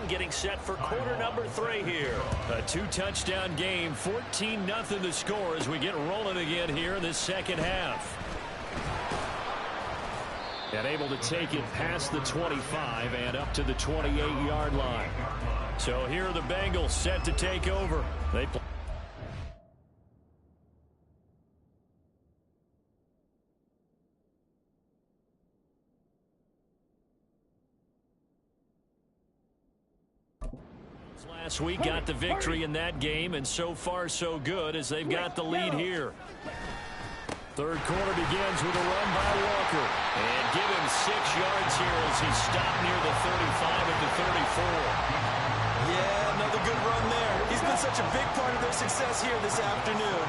Getting set for quarter number 3 here. A 2-touchdown game, 14-0 the score as we get rolling again here in this 2nd half. And able to take it past the 25 and up to the 28-yard line. So here are the Bengals set to take over. They play. Last week got the victory in that game, and so far so good as they've got the lead here. 3rd quarter begins with a run by Walker. And give him 6 yards here as he's stopped near the 35 at the 34.
Yeah, another good run there. He's been such a big part of their success here this afternoon.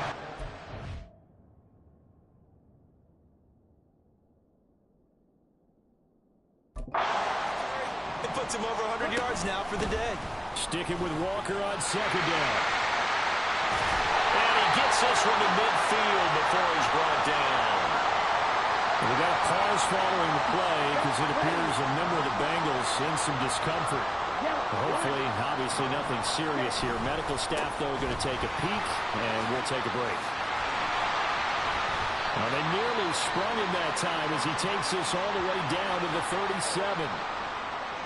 It puts him over 100 yards now for the day.
Sticking with Walker on 2nd down. And he gets this one to midfield before he's brought down. We got a pause following the play because it appears a member of the Bengals in some discomfort. Hopefully, obviously nothing serious here. Medical staff, though, going to take a peek, and we'll take a break. Well, they nearly sprung him that time as he takes this all the way down to the 37.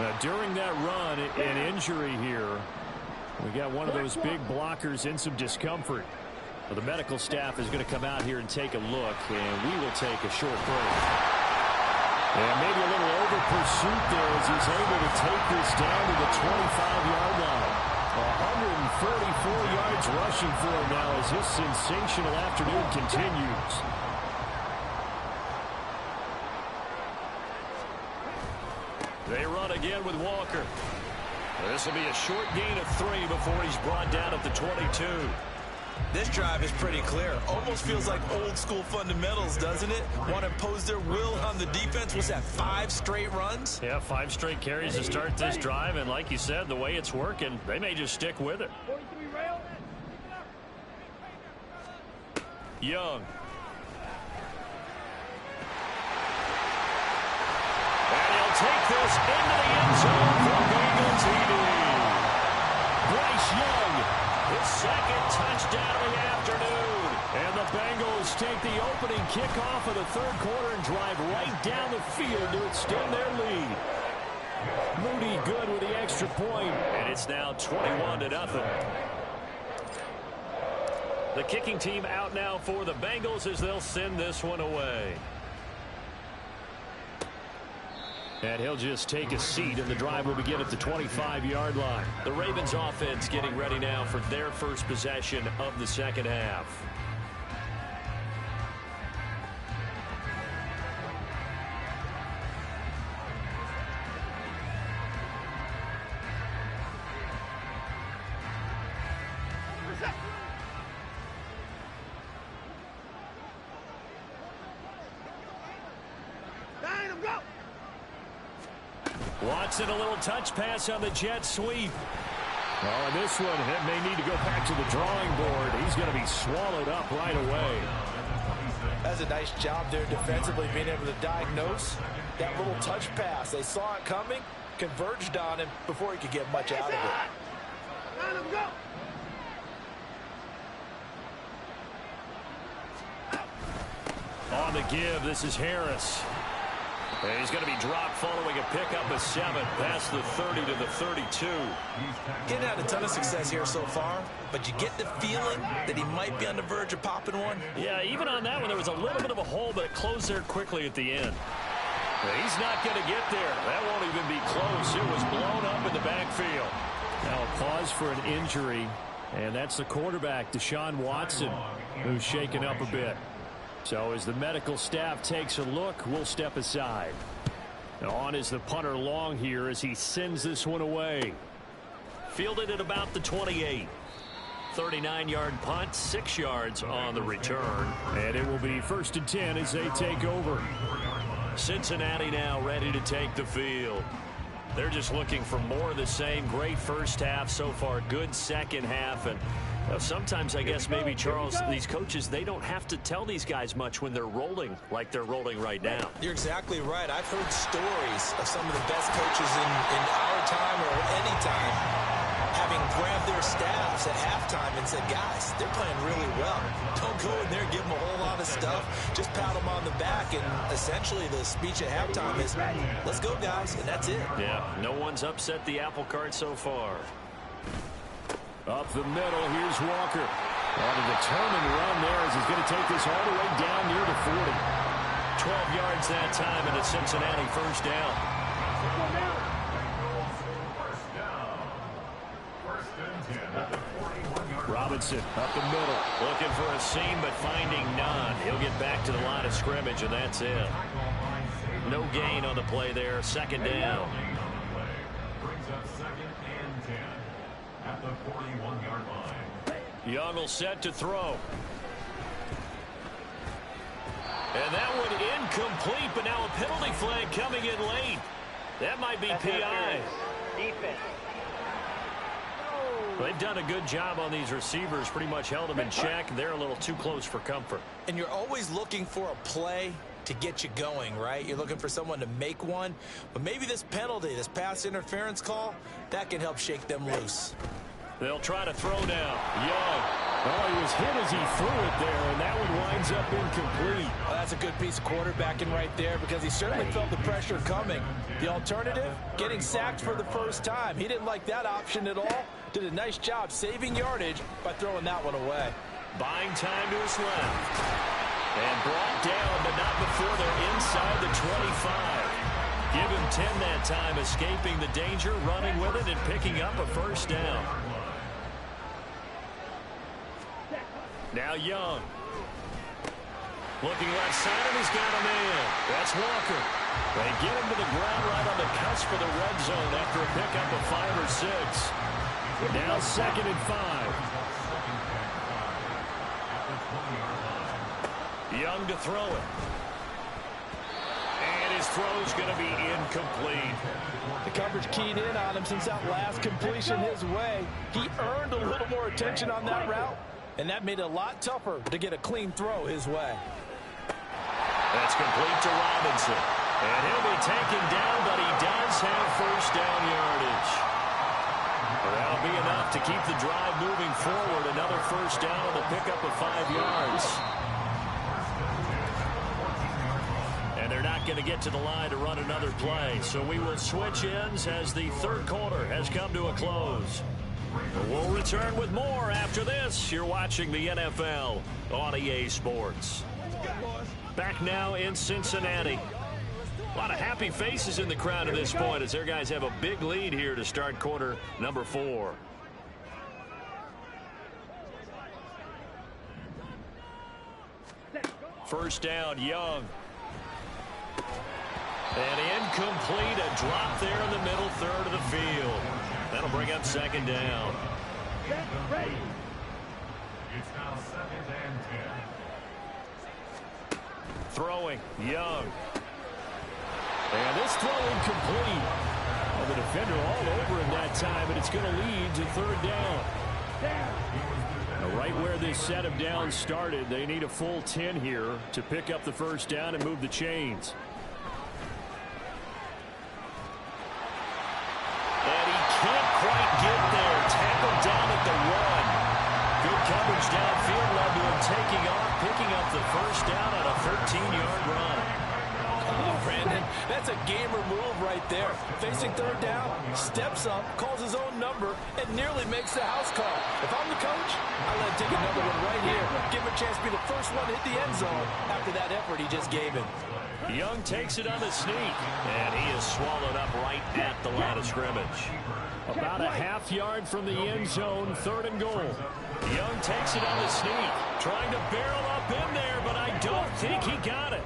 Now, during that run, an injury here. We got one of those big blockers in some discomfort. Well, the medical staff is going to come out here and take a look, and we will take a short break. And maybe a little over pursuit there as he's able to take this down to the 25-yard line. 144 yards rushing for him now as his sensational afternoon continues.
They run again with Walker. This will be a short gain of 3 before he's brought down at the 22.
This drive is pretty clear. Almost feels like old school fundamentals, doesn't it? Want to impose their will on the defense. What's that, 5 straight runs?
Yeah, 5 straight carries to start this drive. And like you said, the way it's working, they may just stick with it. Young. And he'll take this into the end zone for Bengals TD. Bryce Young, his second touchdown of the afternoon.
And the Bengals take the opening kickoff of the third quarter and drive right down the field to extend their lead. Moody good with the extra point.
And it's now 21-0. The kicking team out now for the Bengals as they'll send this one away.
And he'll just take a seat, and the drive will begin at the 25-yard line.
The Ravens offense getting ready now for their first possession of the second half.
Watson, a little touch pass on the jet sweep. Oh, and this one may need to go back to the drawing board. He's going to be swallowed up right away.
That's a nice job there defensively, being able to diagnose that little touch pass. They saw it coming, converged on him before he could get much out of it.
On the give, this is Harris.
And he's going to be dropped following a pickup of 7 past the 30 to the 32.
Getting had a ton of success here so far, but you get the feeling that he might be on the verge of popping one.
Yeah, even on that one, there was a little bit of a hole, but it closed there quickly at the end. He's not going to get there. That won't even be close. It was blown up in the backfield.
Now a pause for an injury, and that's the quarterback, Deshaun Watson, who's shaken up a bit. So as the medical staff takes a look, we'll step aside. Now on is the punter Long here as he sends this one away.
Fielded at about the 28. 39-yard punt, 6 yards on the return.
And it will be 1st and 10 as they take over.
Cincinnati now ready to take the field. They're just looking for more of the same. Great first half so far. Good second half. And sometimes, I guess, maybe, Charles, these coaches, they don't have to tell these guys much when they're rolling like they're rolling right now.
You're exactly right. I've heard stories of some of the best coaches in our time or any time having grabbed their staffs at halftime and said, guys, they're playing really well. Don't go in there and give them a whole lot of stuff. Just pat them on the back. And essentially the speech at halftime is, let's go, guys. And that's it.
Yeah, no one's upset the apple cart so far.
Up the middle, here's Walker. On a determined run there as he's going to take this all the way down near the 40.
12 yards that time and a Cincinnati first down.
Robinson up the middle.
Looking for a seam, but finding none. He'll get back to the line of scrimmage, and that's it. No gain on the play there. 2nd down.
Brings up 2nd and 10 at the 41-yard line.
Young will set to throw. And that one incomplete, but now a penalty flag coming in late. That might be PI.
Defense.
They've done a good job on these receivers, pretty much held them in check. They're a little too close for comfort.
And you're always looking for a play to get you going, right? You're looking for someone to make one. But maybe this penalty, this pass interference call, that can help shake them loose.
They'll try to throw now. Young.
Oh, he was hit as he threw it there, and that one winds up incomplete.
Well, that's a good piece of quarterbacking right there because he certainly felt the pressure coming. The alternative, getting sacked for the first time. He didn't like that option at all. Did a nice job saving yardage by throwing that one away.
Buying time to his left. And brought down, but not before they're inside the 25. Give him 10 that time, escaping the danger, running with it, and picking up a first down. Now Young. Looking left side, and he's got a man. That's Walker. They get him to the ground right on the cusp of the red zone after a pickup of 5 or 6. Now 2nd and 5. Young to throw it. And his throw's going to be incomplete.
The coverage keyed in on him since that last completion his way. He earned a little more attention on that route, and that made it a lot tougher to get a clean throw his way.
That's complete to Robinson. And he'll be taken down, but he does have first down yardage. That'll be enough to keep the drive moving forward. Another first down on the pickup of 5 yards. And they're not going to get to the line to run another play. So we will switch ends as the third quarter has come to a close. We'll return with more after this. You're watching the NFL on EA Sports. Back now in Cincinnati. A lot of happy faces in the crowd at this point as their guys have a big lead here to start quarter number 4. First down, Young. And incomplete, a drop there in the middle third of the field. That'll bring up 2nd down.
It's now 2nd and 10.
Throwing, Young.
And this throw incomplete. Well, the defender all over him that time, and it's going to lead to 3rd down. Now, right where this set of downs started, they need a full 10 here to pick up the first down and move the chains.
And he can't quite get there. Tackled down at the 1. Good coverage downfield led to him taking off, picking up the first down on a 13-yard run.
Oh, Brandon, that's a gamer move right there. Facing 3rd down, steps up, calls his own number, and nearly makes the house call. If I'm the coach, I let him take another one right here. Give him a chance to be the first one to hit the end zone after that effort he just gave him.
Young takes it on the sneak, and he is swallowed up right at the line of scrimmage.
About a half yard from the end zone, 3rd and goal.
Young takes it on the sneak, trying to barrel up in there, but I don't think he got it.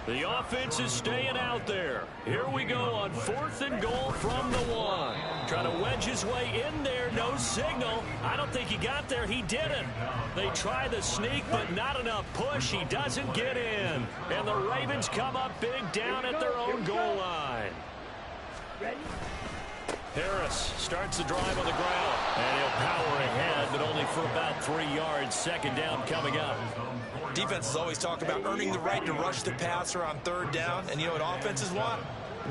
The offense is staying out there. Here we go on 4th and goal from the 1. Trying to wedge his way in there, no signal. I don't think he got there. He didn't. They try the sneak, but not enough push. He doesn't get in. And the Ravens come up big down at their own goal line. Harris starts the drive on the ground. And he'll power ahead, but only for about 3 yards. 2nd down coming up.
Defenses always talk about earning the right to rush the passer on 3rd down. And you know what offenses want?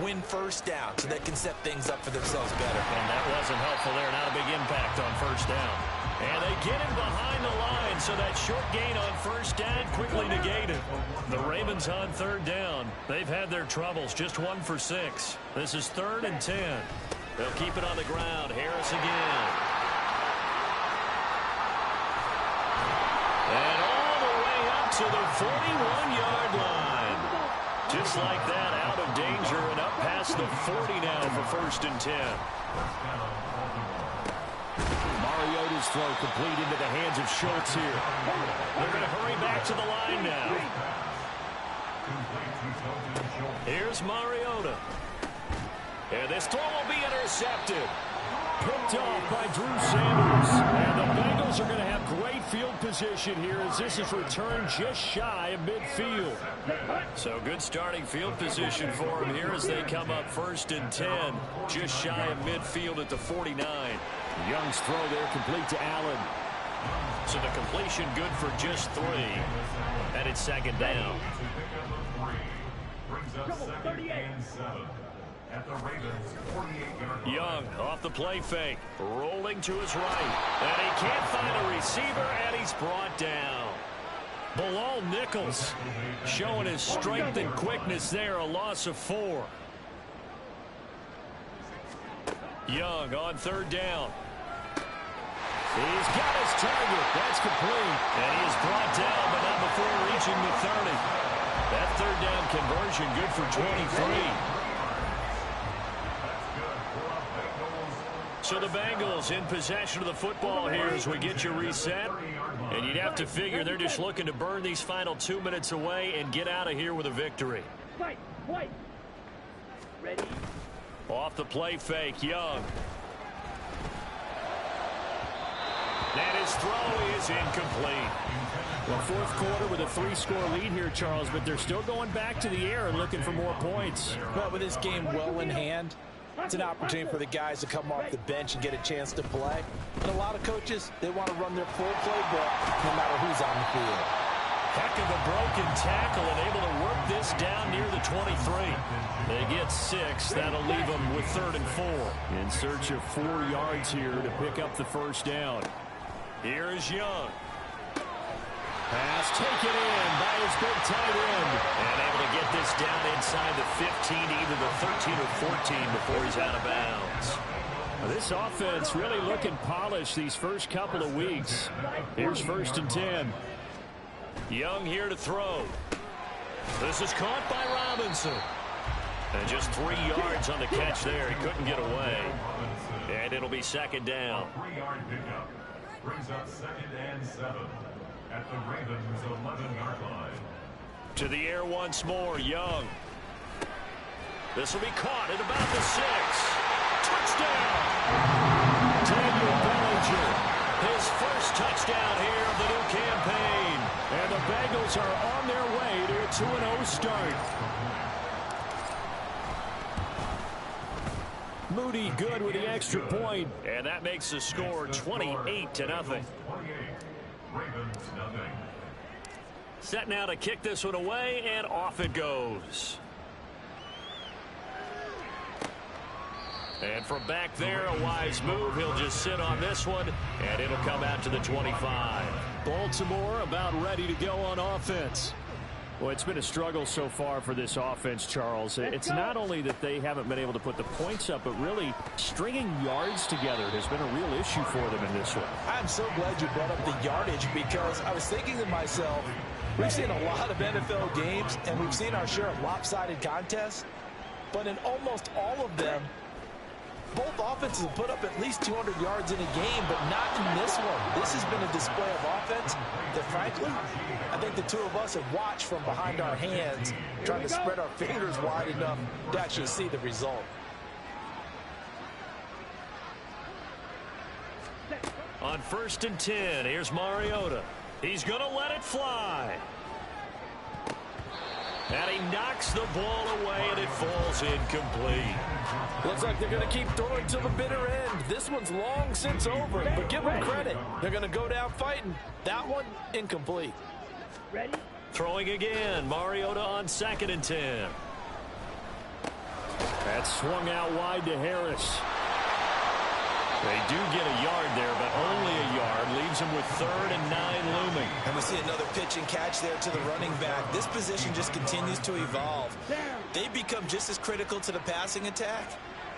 Win first down so they can set things up for themselves better.
And that wasn't helpful there. Not a big impact on first down. And they get him behind the line, so that short gain on first down quickly negated. The Ravens on 3rd down. They've had their troubles. Just 1 for 6. This is 3rd and 10. They'll keep it on the ground. Harris again. And all the way up to the 41-yard line. Just like that, out of danger and up past the 40 now for 1st and 10.
Mariota's throw complete into the hands of Schultz here.
They're going to hurry back to the line now. Here's Mariota. And this throw will be intercepted.
Picked off by Drew Sanders. And the Bengals are going to have great field position here as this is returned just shy of midfield.
So good starting field position for them here as they come up 1st and 10. Just shy of midfield at the 49.
Young's throw there complete to Allen.
So the completion good for just 3. And it's second down.
Brings up second and 7 at the Ravens' 48-yard line.
Young off the play fake, rolling to his right. And he can't find a receiver, and he's brought down. Bilal Nichols showing his strength and quickness there, a loss of 4. Young on third down. He's got his target. That's complete. And he is brought down, but not before reaching the 30. That third down conversion good for 23. So the Bengals in possession of the football here as we get you reset. And you'd have to figure they're just looking to burn these final 2 minutes away and get out of here with a victory.
Ready?
Off the play fake, Young. And his throw is incomplete.
Well, fourth quarter with a 3-score lead here, Charles, but they're still going back to the air and looking for more points.
Well, with this game well in hand, it's an opportunity for the guys to come off the bench and get a chance to play. And a lot of coaches, they want to run their full playbook no matter who's on the field.
Heck of a broken tackle and able to work this down near the 23. They get 6. That'll leave them with 3rd and 4.
In search of 4 yards here to pick up the first down.
Here is Young.
Pass taken in by his big tight end.
And able to get this down inside the 15, either the 13 or 14 before he's out of bounds.
This offense really looking polished these first couple of weeks. Here's 1st and 10.
Young here to throw. This is caught by Robinson. And just 3 yards on the catch there. He couldn't get away. And it'll be second down.
3-yard pickup. Brings up second and 7 at the Ravens' 11-yard line.
To the air once more, Young. This will be caught at about the 6. Touchdown! Daniel Bellinger, his first touchdown here of the new campaign.
And the Bengals are on their way to a 2-0 start. Moody good with the extra point.
And that makes the score 28-0.
Ravens nothing.
Set now to kick this one away, and off it goes. And from back there, a wise move. He'll just sit on this one, and it'll come out to the 25.
Baltimore about ready to go on offense. Well, it's been a struggle so far for this offense, Charles. It's not only that they haven't been able to put the points up, but really stringing yards together has been a real issue for them in this one.
I'm so glad you brought up the yardage because I was thinking to myself, we've seen a lot of NFL games and we've seen our share of lopsided contests, but in almost all of them, both offenses have put up at least 200 yards in a game, but not in this one. This has been a display of offense that, frankly, I think the two of us have watched from behind our hands, trying to spread our fingers wide enough to actually see the result.
On 1st and 10, here's Mariota. He's going to let it fly. And he knocks the ball away, and it falls incomplete.
Looks like they're going to keep throwing till the bitter end. This one's long since over, but give them credit. They're going to go down fighting. That one, incomplete.
Ready?
Throwing again, Mariota on 2nd and 10.
That's swung out wide to Harris.
They do get a yard there, but only a yard. Leaves them with 3rd and 9 looming.
And we see another pitch and catch there to the running back. This position just continues to evolve. They become just as critical to the passing attack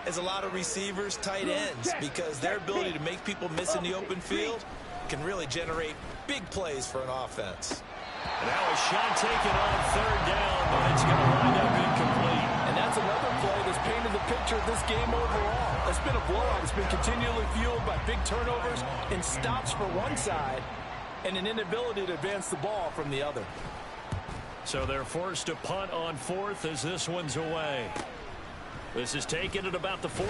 as a lot of receivers, tight ends, because their ability to make people miss in the open field can really generate big plays for an offense.
And now a shot taken on 3rd down, but it's going to wind up incomplete.
And that's another play that's painted the picture of this game overall. It's been a blowout. It's been continually fueled by big turnovers and stops for one side and an inability to advance the ball from the other.
So they're forced to punt on 4th as this one's away. This is taken at about the 14.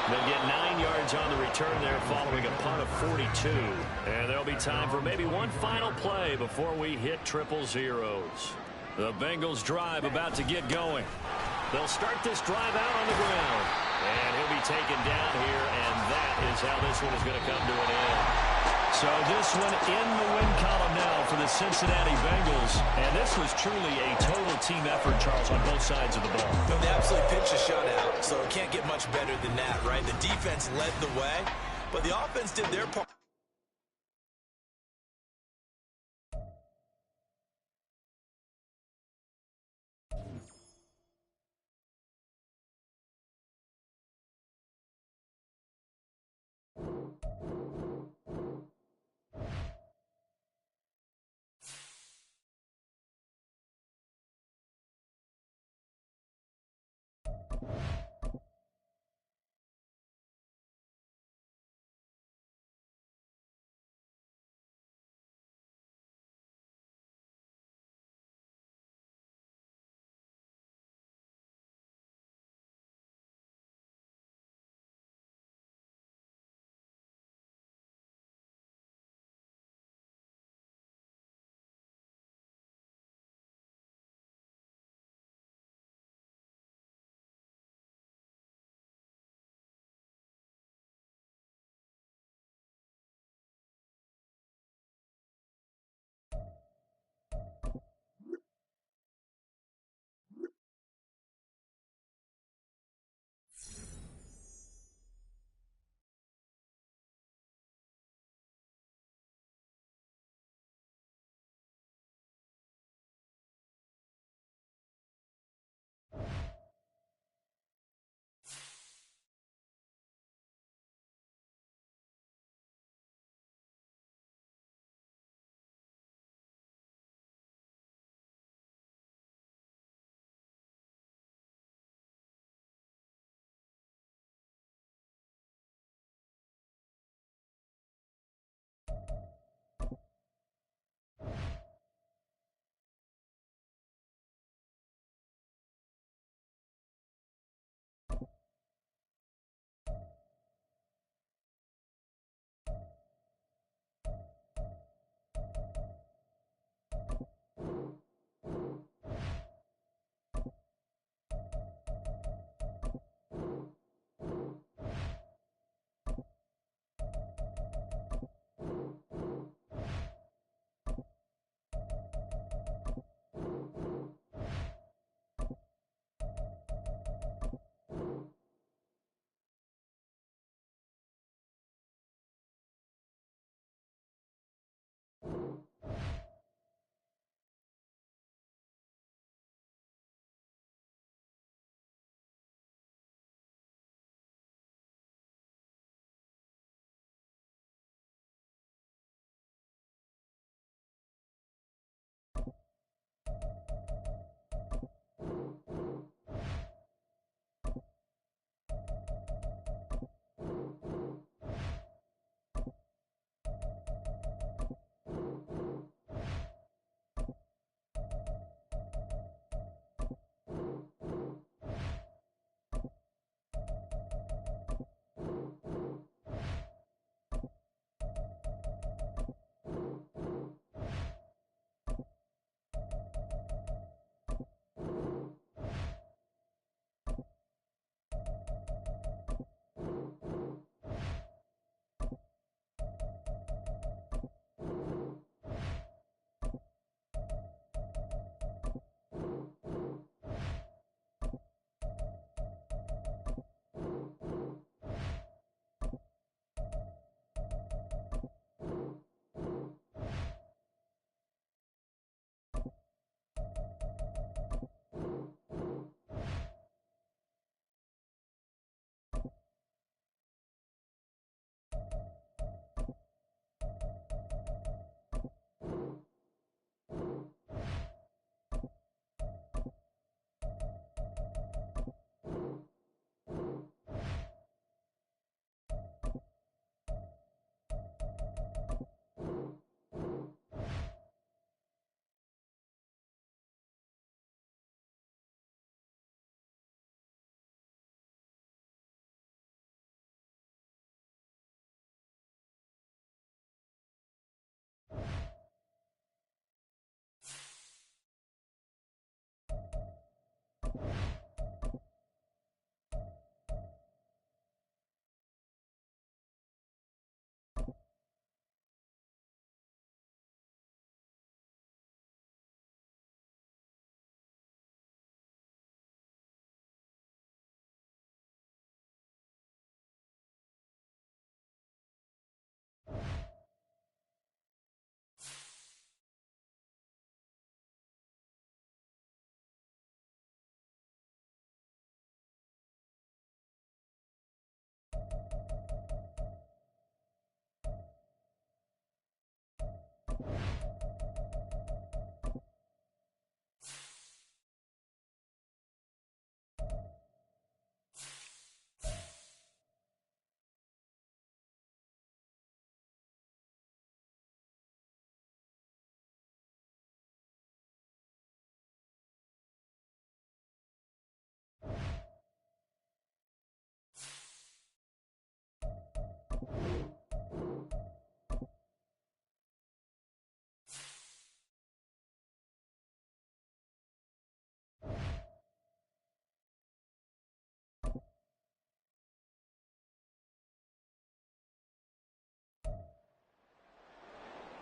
They'll get 9 yards on the return there following a punt of 42. And there'll be time for maybe one final play before we hit triple zeros. The Bengals drive about to get going. They'll start this drive out on the ground. And he'll be taken down here, and that is how this one is going to come to an end. So this one in the win column now for the Cincinnati Bengals. And this was truly a total team effort, Charles, on both sides of the ball.
Well, they absolutely pitched a shutout, so it can't get much better than that, right? The defense led the way, but the offense did their part.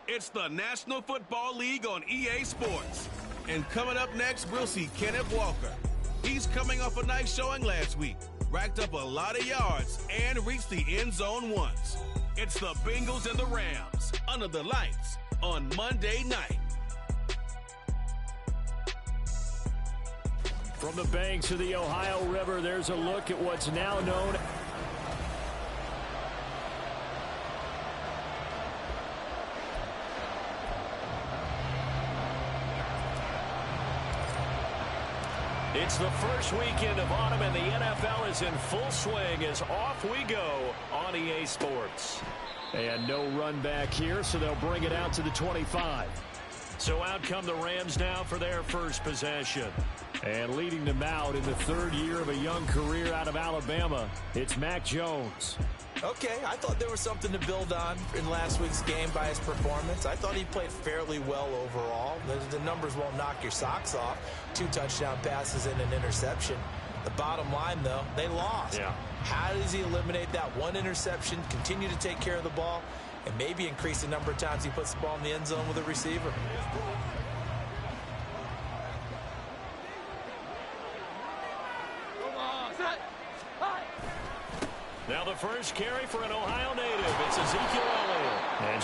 It's the National Football League on EA Sports. And coming up next, we'll see Kenneth Walker. He's coming off a nice showing last week, racked up a lot of yards, and reached the end zone once. It's the Bengals and the Rams under the lights on Monday night.
From the banks of the Ohio River, there's a look at what's now known.
It's the first weekend of autumn, and the NFL is in full swing as off we go on EA Sports.
And no run back here, so they'll bring it out to the 25.
So out come the Rams now for their first possession.
And leading them out in the third year of a young career out of Alabama, it's Mac Jones.
Okay, I thought there was something to build on in last week's game by his performance. I thought he played fairly well overall. The numbers won't knock your socks off. 2 touchdown passes and an interception. The bottom line, though, they lost.
Yeah.
How does he eliminate that one interception, continue to take care of the ball, and maybe increase the number of times he puts the ball in the end zone with a receiver?
Now the first carry for an Ohio native. It's Ezekiel Elliott. And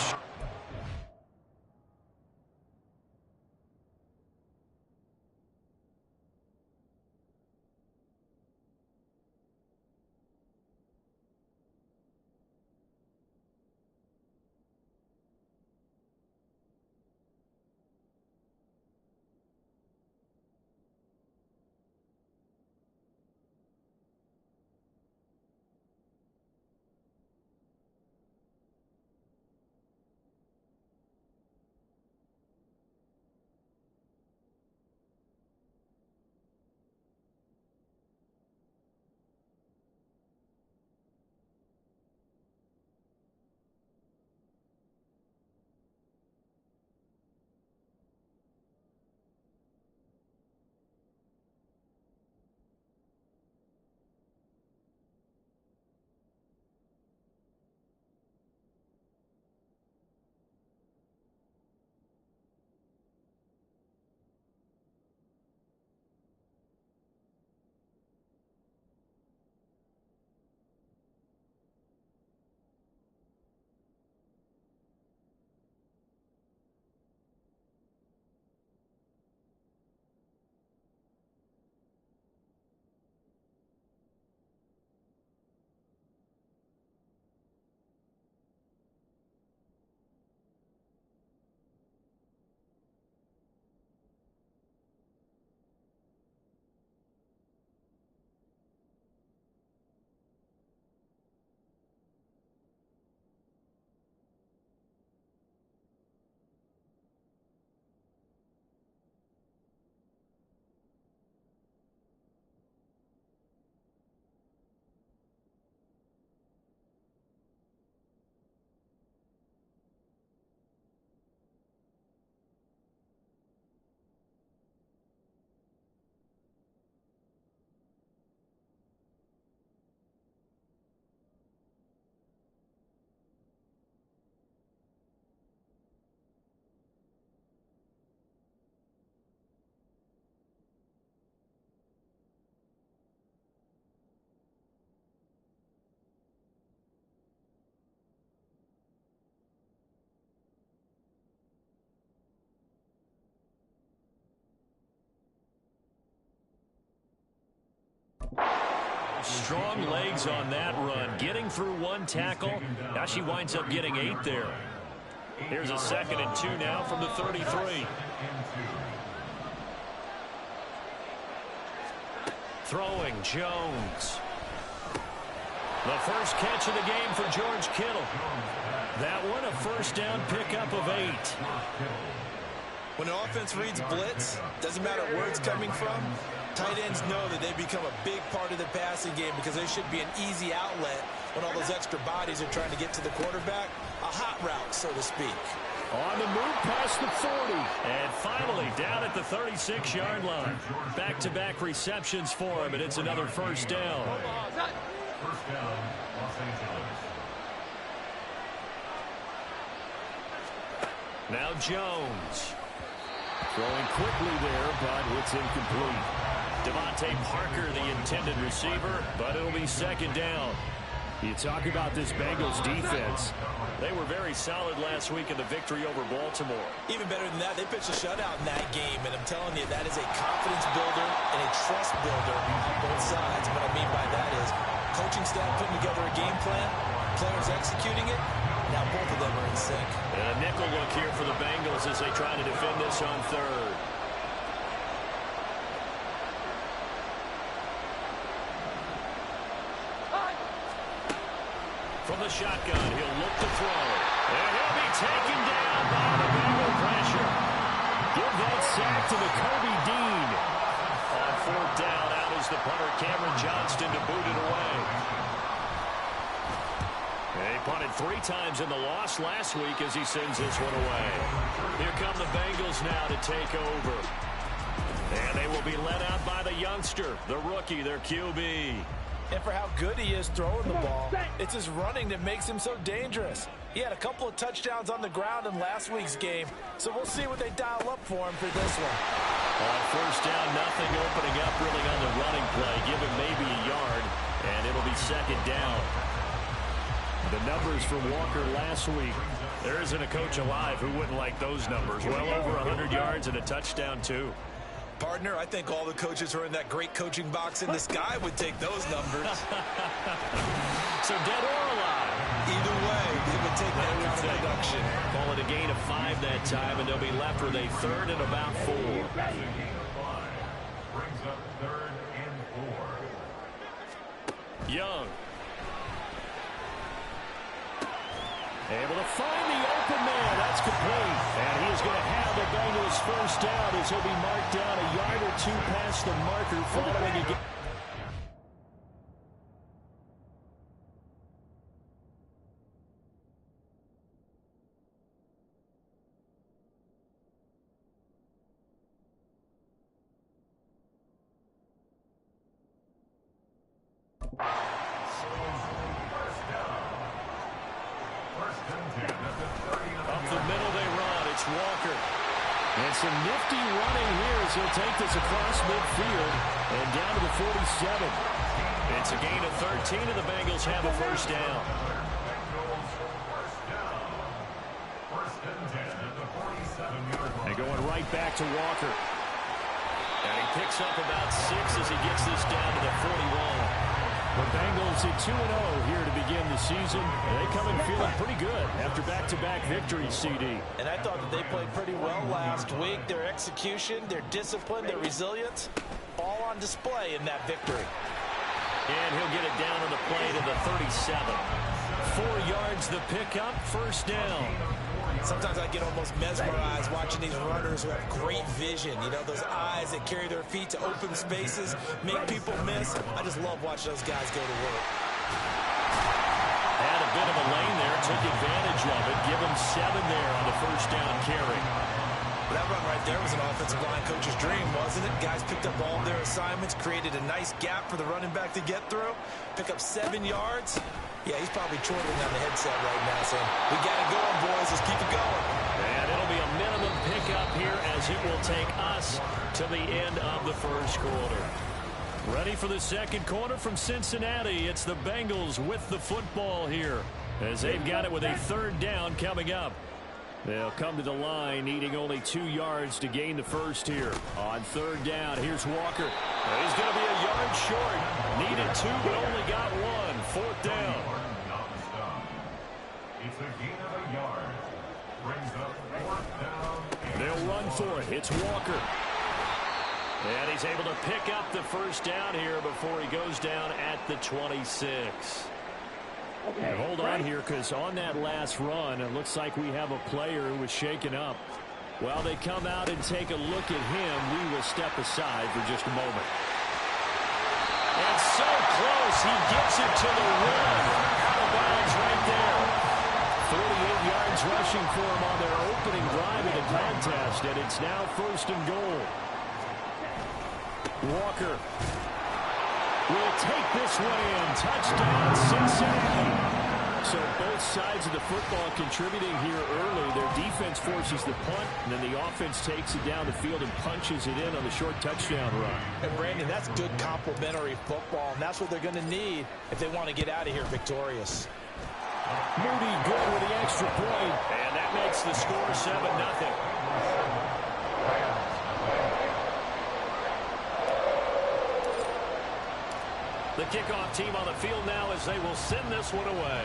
strong legs on that run. Getting through one tackle. Now she winds up getting 8 there. Here's a 2nd and 2 now from the 33. Throwing Jones. The first catch of the game for George Kittle. That one a first down pickup of 8.
When an offense reads blitz, doesn't matter where it's coming from, tight ends know that they become a big part of the passing game because there should be an easy outlet when all those extra bodies are trying to get to the quarterback. A hot route, so to speak.
On the move past the 40.
And finally down at the 36-yard line. Back-to-back receptions for him, and it's another first down.
First down, Los Angeles.
Now Jones. Throwing quickly there, but it's incomplete. Devontae Parker, the intended receiver, but it'll be second down.
You talk about this Bengals defense.
They were very solid last week in the victory over Baltimore.
Even better than that, they pitched a shutout in that game, and I'm telling you, that is a confidence builder and a trust builder on both sides. What I mean by that is coaching staff putting together a game plan, players executing it. Now both of them are in sync.
And a nickel look here for the Bengals as they try to defend this on third. From the shotgun, he'll look to throw. And he'll be taken down by the Bengal pressure. Give that sack to the Kobe Dean. On fourth down, out is the punter, Cameron Johnston, to boot it away. They punted 3 times in the loss last week as he sends this one away. Here come the Bengals now to take over. And they will be led out by the youngster, the rookie, their QB.
And for how good he is throwing the ball, it's his running that makes him so dangerous. He had a couple of touchdowns on the ground in last week's game, so we'll see what they dial up for him for this one.
On first down, nothing opening up really on the running play. Give him maybe a yard, and it'll be second down.
The numbers for Walker last week.
There isn't a coach alive who wouldn't like those numbers. Well over 100 yards and a touchdown, too.
Partner, I think all the coaches who are in that great coaching box in the sky would take those numbers.
So dead or alive?
Either way, they would take that kind of production.
Call it a gain of 5 that time, and they'll be left with a third and about 4.
Brings up third and 4.
Young.
Able to find the open man. That's complete. And he is going to have the Bengals first down as he'll be marked down a yard or 2 past the marker following a game.
Up the middle they run. It's Walker.
And some nifty running here as he'll take this across midfield and down to the 47.
It's a gain of 13, and the Bengals have a first down.
First and 10 at the 47-yard line.
And going right back to Walker.
And he picks up about 6 as he gets this down to the 41.
The Bengals at 2-0 here to begin the season. They come in feeling pretty good after back-to-back victories, CD.
And I thought that they played pretty well last week. Their execution, their discipline, their resilience, all on display in that victory.
And he'll get it down on the play to the 37. 4 yards the pickup, first down.
Sometimes I get almost mesmerized watching these runners who have great vision. You know, those eyes that carry their feet to open spaces, make people miss. I just love watching those guys go to work.
Had a bit of a lane there, took advantage of it. Give him 7 there on the first down carry.
That run right there was an offensive line coach's dream, wasn't it? Guys picked up all of their assignments, created a nice gap for the running back to get through, pick up 7 yards. Yeah, he's probably chortling on the headset right now saying, we got it going, boys. Let's keep it going.
And it'll be a minimum pickup here as it will take us to the end of the first quarter. Ready for the second quarter from Cincinnati. It's the Bengals with the football here as they've got it with a third down coming up. They'll come to the line needing only 2 yards to gain the first here. On third down, here's Walker. He's going to be a yard short. Needed 2, but only got 1. Fourth down.
It's a gain of a yard. Brings up fourth down.
They'll run for it. It's Walker.
And he's able to pick up the first down here before he goes down at the 26.
And hold on here, because on that last run, it looks like we have a player who was shaken up. While they come out and take a look at him, we will step aside for just a moment.
And so close, he gets it to the rim. Out of bounds right there.
48 yards rushing for him on their opening drive of the contest, and it's now first and goal. Walker will take this one in. Touchdown, Cincinnati. So both sides of the football contributing here early. Their defense forces the punt, and then the offense takes it down the field and punches it in on the short touchdown run.
And, Brandon, that's good complementary football, and that's what they're going to need if they want to get out of here victorious.
Moody good with the extra point.
And that makes the score 7-0. The kickoff team on the field now as they will send this one away.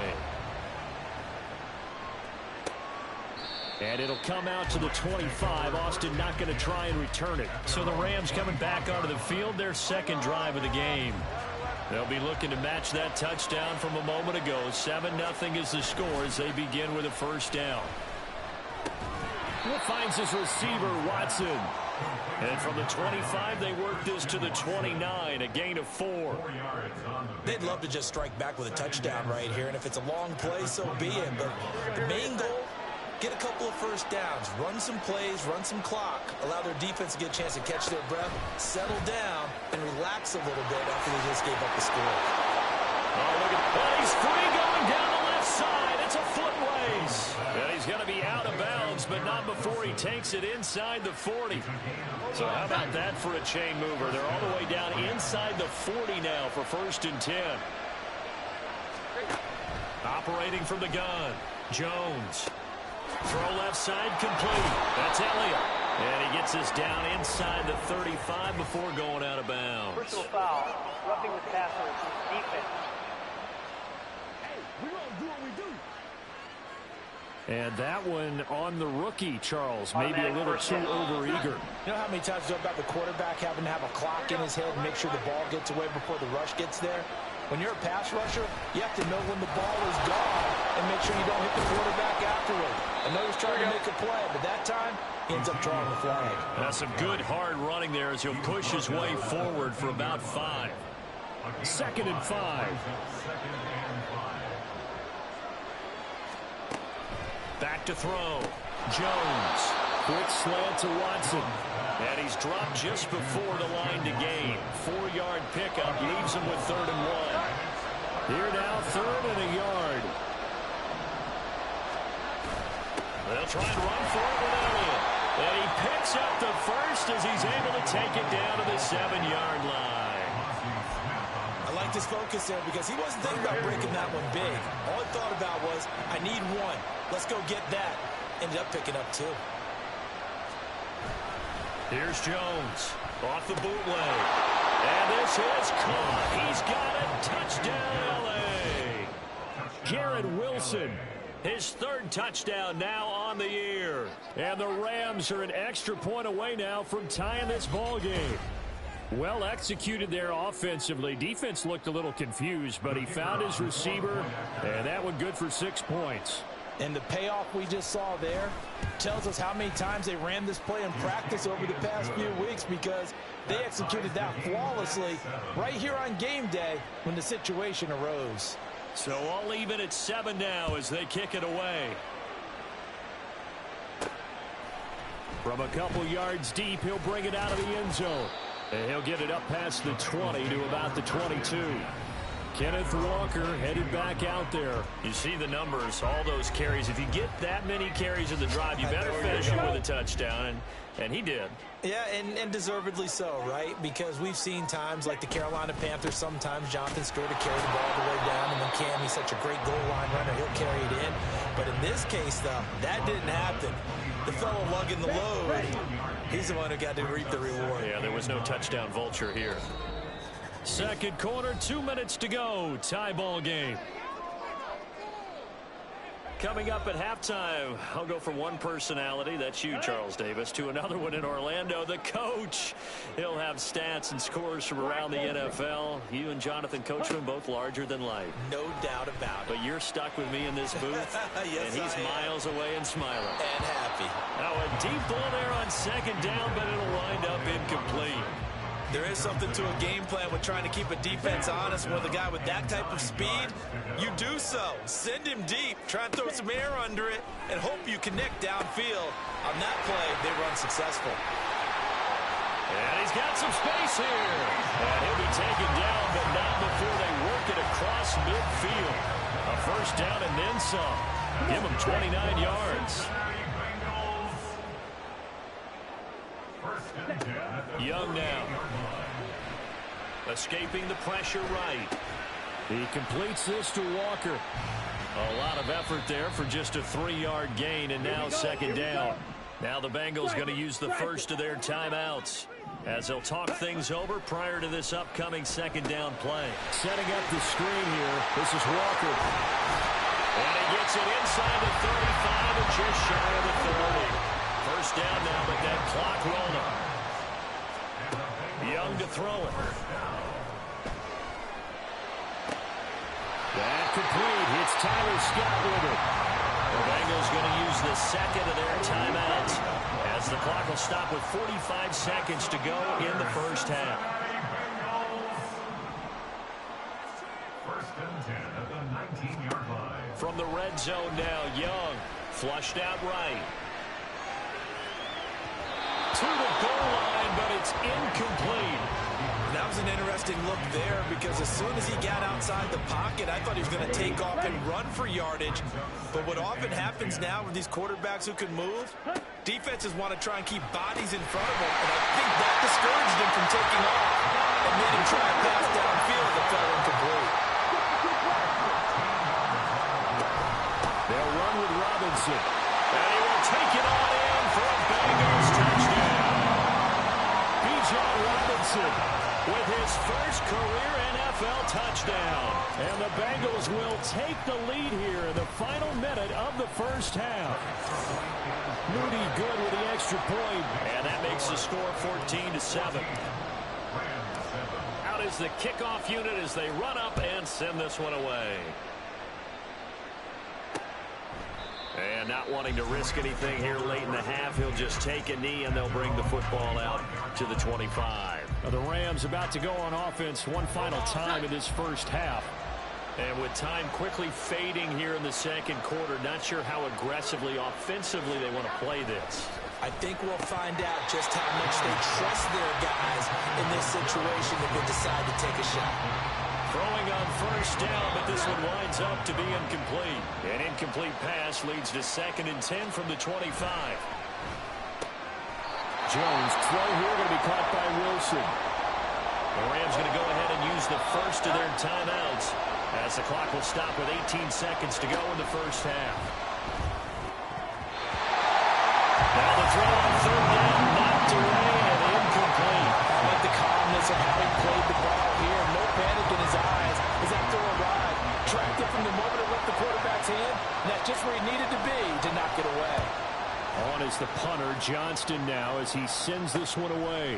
And it'll come out to the 25. Austin not going to try and return it.
So the Rams coming back onto the field, their second drive of the game.
They'll be looking to match that touchdown from a moment ago. 7-0 is the score as they begin with a first down.
Finds his receiver, Watson.
And from the 25, they work this to the 29, a gain of 4.
They'd love to just strike back with a touchdown right here, and if it's a long play, so be it. But the main goal, get a couple of first downs, run some plays, run some clock, allow their defense to get a chance to catch their breath, settle down, and relax a little bit after they just gave up the score.
Oh, look at that. He's free going down the left side. It's a foot race. And he's going to be out of bounds, but not before he takes it inside the 40. So how about that for a chain mover? They're all the way down inside the 40 now for 1st and 10. Operating from the gun, Jones. Throw left side complete. That's Elliott. And he gets us down inside the 35 before going out of bounds.
Personal foul, roughing the passer, defense.
And that one on the rookie, Charles. Maybe a little too overeager.
You know how many times you talk about the quarterback having to have a clock in his head and make sure the ball gets away before the rush gets there? When you're a pass rusher, you have to know when the ball is gone and make sure you don't hit the quarterback afterward. I know he's trying to make a play, but that time, he ends up drawing the flag.
That's some good hard running there as he'll push his way forward for about 5.
2nd and 5.
Back to throw. Jones.
Quick slant to Watson.
And he's dropped just before the line to gain. 4-yard pickup leaves him with 3rd and 1.
Here now, 3rd and a yard.
They'll try and run for it with Elliott. And he picks up the first as he's able to take it down to the 7-yard line.
I like his focus there because he wasn't thinking about breaking that one big. All he thought about was, I need one. Let's go get that. Ended up picking up 2.
Here's Jones off the bootleg. And this is caught. He's got it. Touchdown, L.A.
Garrett Wilson.
His 3rd touchdown now on the year.
And the Rams are an extra point away now from tying this ball game. Well executed there offensively. Defense looked a little confused, but he found his receiver, and that one good for 6 points.
And the payoff we just saw there tells us how many times they ran this play in practice over the past few weeks, because they executed that flawlessly right here on game day when the situation arose.
So all even at 7 now as they kick it away.
From a couple yards deep, he'll bring it out of the end zone. And he'll get it up past the 20 to about the 22. Kenneth Walker headed back out there.
You see the numbers, all those carries. If you get that many carries in the drive, you better finish it with a touchdown, and he did.
Yeah, and deservedly so, right? Because we've seen times like the Carolina Panthers, sometimes Jonathan Stewart will carry the ball all the way down, and then Cam, he's such a great goal line runner, he'll carry it in. But in this case, though, that didn't happen. The fellow lugging the load, he's the one who got to reap the reward.
Yeah, there was no touchdown vulture here.
Second quarter, 2 minutes to go. Tie ball game.
Coming up at halftime, I'll go from one personality, that's you, Charles Davis, to another one in Orlando, the coach. He'll have stats and scores from around the NFL. You and Jonathan Coachman, both larger than life.
No doubt about it.
But you're stuck with me in this booth,
yes,
and he's miles away and smiling.
And happy.
Now a deep ball there on 2nd down, but it'll wind up incomplete.
There is something to a game plan with trying to keep a defense honest. With a guy with that type of speed, you do so. Send him deep, try and throw some air under it, and hope you connect downfield. On that play, they run successful.
And he's got some space here. And he'll be taken down, but not before they work it across midfield. A first down and then some. Give him 29 yards. Young now. Escaping the pressure right.
He completes this to Walker.
A lot of effort there for just a 3-yard gain, and now second down. Now the Bengals going to use the first of their timeouts as they'll talk things over prior to this upcoming second down play.
Setting up the screen here. This is Walker.
And he gets it inside the 35 and just shy of the 30. First down now, but that clock rolling. Young to throw it.
That complete. It's Tyler Scott with it.
The Bengals going to use the second of their timeouts as the clock will stop with 45 seconds to go in the first half.
First and 10 at the 19-yard line.
From the red zone now, Young flushed out right. To the goal line, but it's incomplete.
That was an interesting look there because as soon as he got outside the pocket, I thought he was going to take off and run for yardage. But what often happens now with these quarterbacks who can move, defenses want to try and keep bodies in front of them. And I think that discouraged him from taking off and made him try and pass downfield that fell incomplete.
They'll run with Robinson.
And he will take it on in for a Bengals touchdown. Bijan Robinson with his first career NFL touchdown.
And the Bengals will take the lead here in the final minute of the first half. Moody good with the extra point.
And that makes the score 14-7. Out is the kickoff unit as they run up and send this one away. And not wanting to risk anything here late in the half, he'll just take a knee and they'll bring the football out to the 25.
Now the Rams about to go on offense one final time in this first half.
And with time quickly fading here in the second quarter, not sure how aggressively, offensively they want to play this.
I think we'll find out just how much they trust their guys in this situation if they decide to take a shot.
Throwing on first down, but this one winds up to be incomplete. An incomplete pass leads to 2nd and 10 from the 25.
Jones, throw here, going to be caught by Wilson.
The Rams going to go ahead and use the first of their timeouts as the clock will stop with 18 seconds to go in the first half. Now the throw on third down, knocked away and incomplete.
I like the calmness of how he played the ball here. No panic in his eyes as that throw arrived. Tracked it from the moment it left the quarterback's hand, and that's just where he needed to be to knock it away.
On is the punter, Johnston now, as he sends this one away.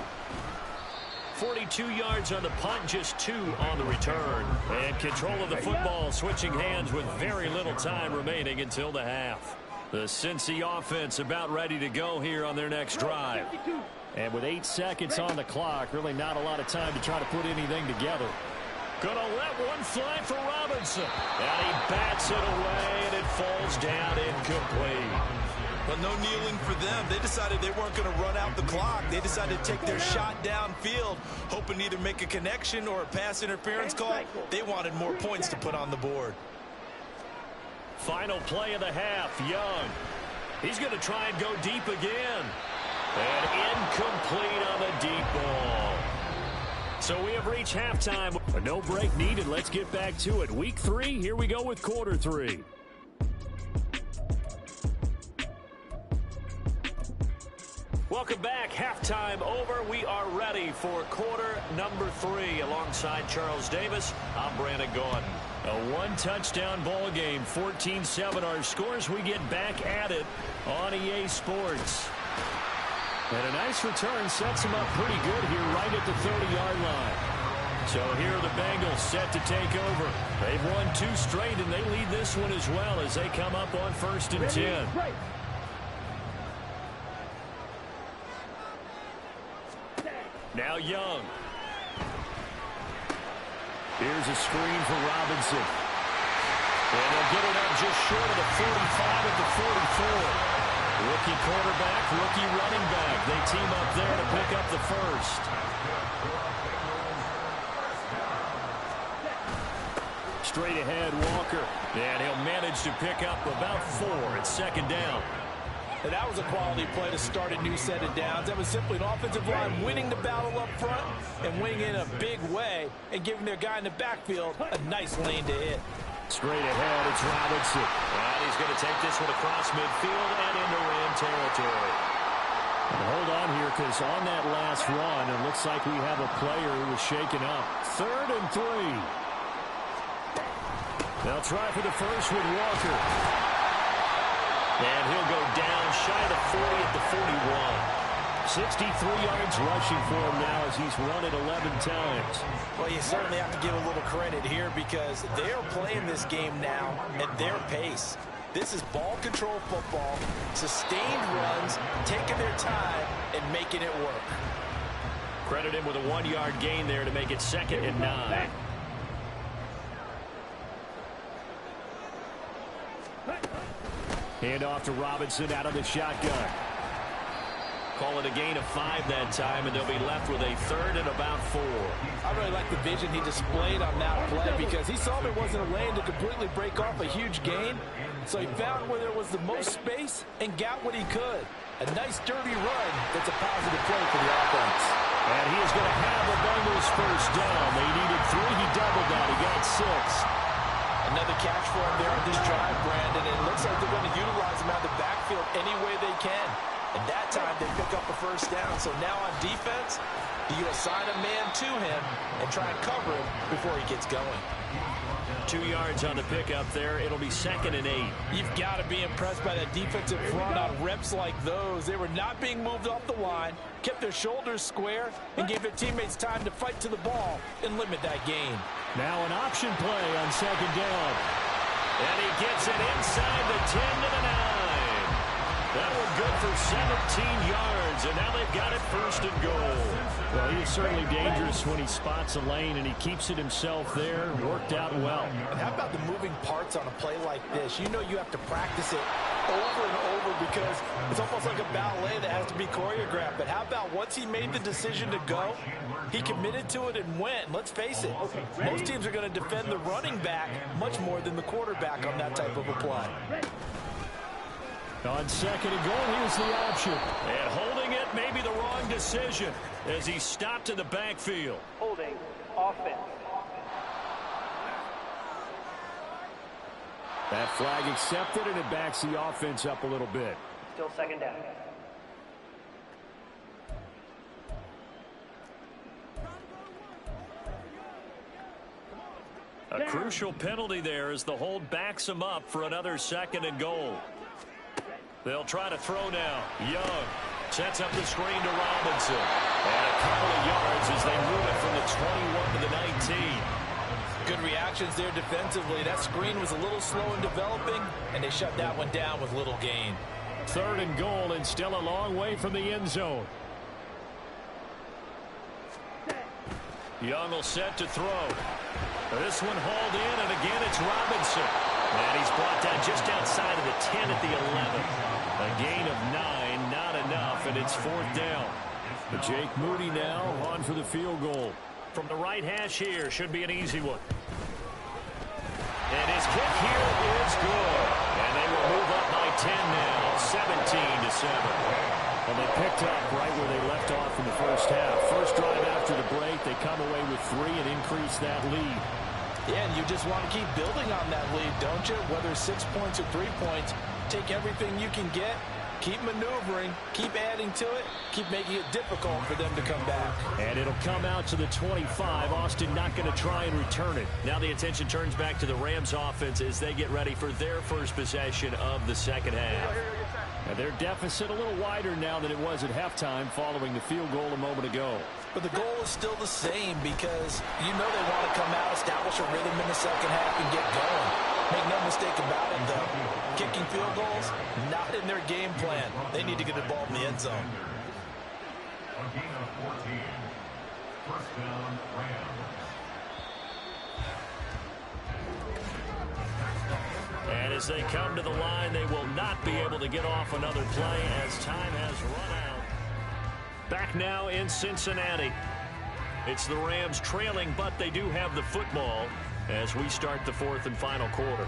42 yards on the punt, just 2 on the return. And control of the football switching hands with very little time remaining until the half. The Cincy offense about ready to go here on their next drive.
And with 8 seconds on the clock, really not a lot of time to try to put anything together.
Gonna let one fly for Robinson. And he bats it away, and it falls down incomplete.
But no kneeling for them. They decided they weren't going to run out the clock. They decided to take their shot downfield, hoping to either make a connection or a pass interference call. They wanted more points to put on the board.
Final play of the half, Young. He's going to try and go deep again. And incomplete on the deep ball. So we have reached halftime.
No break needed. Let's get back to it. Week 3, here we go with quarter 3.
Welcome back. Halftime over. We are ready for quarter number 3. Alongside Charles Davis, I'm Brandon Gordon.
A one-touchdown ball game, 14-7 our scores. We get back at it on EA Sports. And a nice return sets them up pretty good here right at the 30-yard line. So here are the Bengals set to take over. They've won 2 straight, and they lead this one as well as they come up on 1st and 10.
Now Young.
Here's a screen for Robinson.
And they'll get it up just short of the 45 at the 44. Rookie quarterback, rookie running back. They team up there to pick up the first.
Straight ahead, Walker.
And he'll manage to pick up about 4 at second down.
And that was a quality play to start a new set of downs. That was simply an offensive line winning the battle up front and winning in a big way and giving their guy in the backfield a nice lane to hit.
Straight ahead, it's Robinson.
And he's going to take this one across midfield and into Ram territory.
And hold on here, because on that last run, it looks like we have a player who was shaken up. 3rd and 3. They'll try for the first with Walker.
And he'll go down shy of the 40 at the 41.
63 yards rushing for him now as he's run it 11 times.
Well, you certainly have to give a little credit here because they are playing this game now at their pace. This is ball control football, sustained runs, taking their time, and making it work.
Credit him with a 1-yard gain there to make it 2nd and 9.
Hand off to Robinson out of the shotgun.
Call it a gain of 5 that time, and they'll be left with a 3rd and about 4.
I really like the vision he displayed on that play because he saw there wasn't a lane to completely break off a huge gain. So he found where there was the most space and got what he could. A nice dirty run that's a positive play for the offense.
And he is going to have the Bengals first down. They needed 3. He doubled that. He got 6.
Another catch for him there on this drive, Brandon. And it looks like they're going to utilize him out of the backfield any way they can. And that time they pick up a first down. So now on defense, you assign a man to him and try and cover him before he gets going.
2 yards on the pickup there. It'll be 2nd and 8.
You've got to be impressed by that defensive front on reps like those. They were not being moved off the line, kept their shoulders square, and gave their teammates time to fight to the ball and limit that gain.
Now an option play on 2nd down.
And he gets it inside the 10 to the 9. That one good for 17 yards, and now they've got it 1st and goal.
Well, he is certainly dangerous when he spots a lane, and he keeps it himself there. Worked out well.
And how about the moving parts on a play like this? You know you have to practice it over and over because it's almost like a ballet that has to be choreographed. But how about once he made the decision to go, he committed to it and went. Let's face it, most teams are going to defend the running back much more than the quarterback on that type of a play.
On 2nd and goal, here's the option.
And holding it may be the wrong decision as he stopped in the backfield.
Holding, offense.
That flag accepted, and it backs the offense up a little bit.
Still 2nd down.
A crucial penalty there as the hold backs him up for another 2nd and goal. They'll try to throw now. Young sets up the screen to Robinson. And a couple of yards as they move it from the 21 to the 19.
Good reactions there defensively. That screen was a little slow in developing, and they shut that one down with little gain.
3rd and goal, and still a long way from the end zone.
Young will set to throw. This one hauled in, and again it's Robinson. And he's brought down just outside of the 10 at the 11. A gain of 9, not enough, and it's 4th down.
But Jake Moody now on for the field goal.
From the right hash here, should be an easy one. And his kick here is good. And they will move up by 10 now, 17-7.
Well, they picked up right where they left off in the first half. First drive after the break, they come away with 3 and increase that lead.
Yeah, and you just want to keep building on that lead, don't you? Whether 6 points or 3 points, take everything you can get, keep maneuvering, keep adding to it, keep making it difficult for them to come back.
And it'll come out to the 25. Austin not going to try and return it.
Now the attention turns back to the Rams offense as they get ready for their first possession of the second half.
And their deficit a little wider now than it was at halftime following the field goal a moment ago.
But the goal is still the same because you know they want to come out, establish a rhythm in the second half, and get going. Make no mistake about it, though. Kicking field goals, not in their game plan. They need to get the ball in the end zone.
A gain of 14. First down, Rams.
And as they come to the line, they will not be able to get off another play as time has run out. Back now in Cincinnati. It's the Rams trailing, but they do have the football. as we start the fourth and final quarter.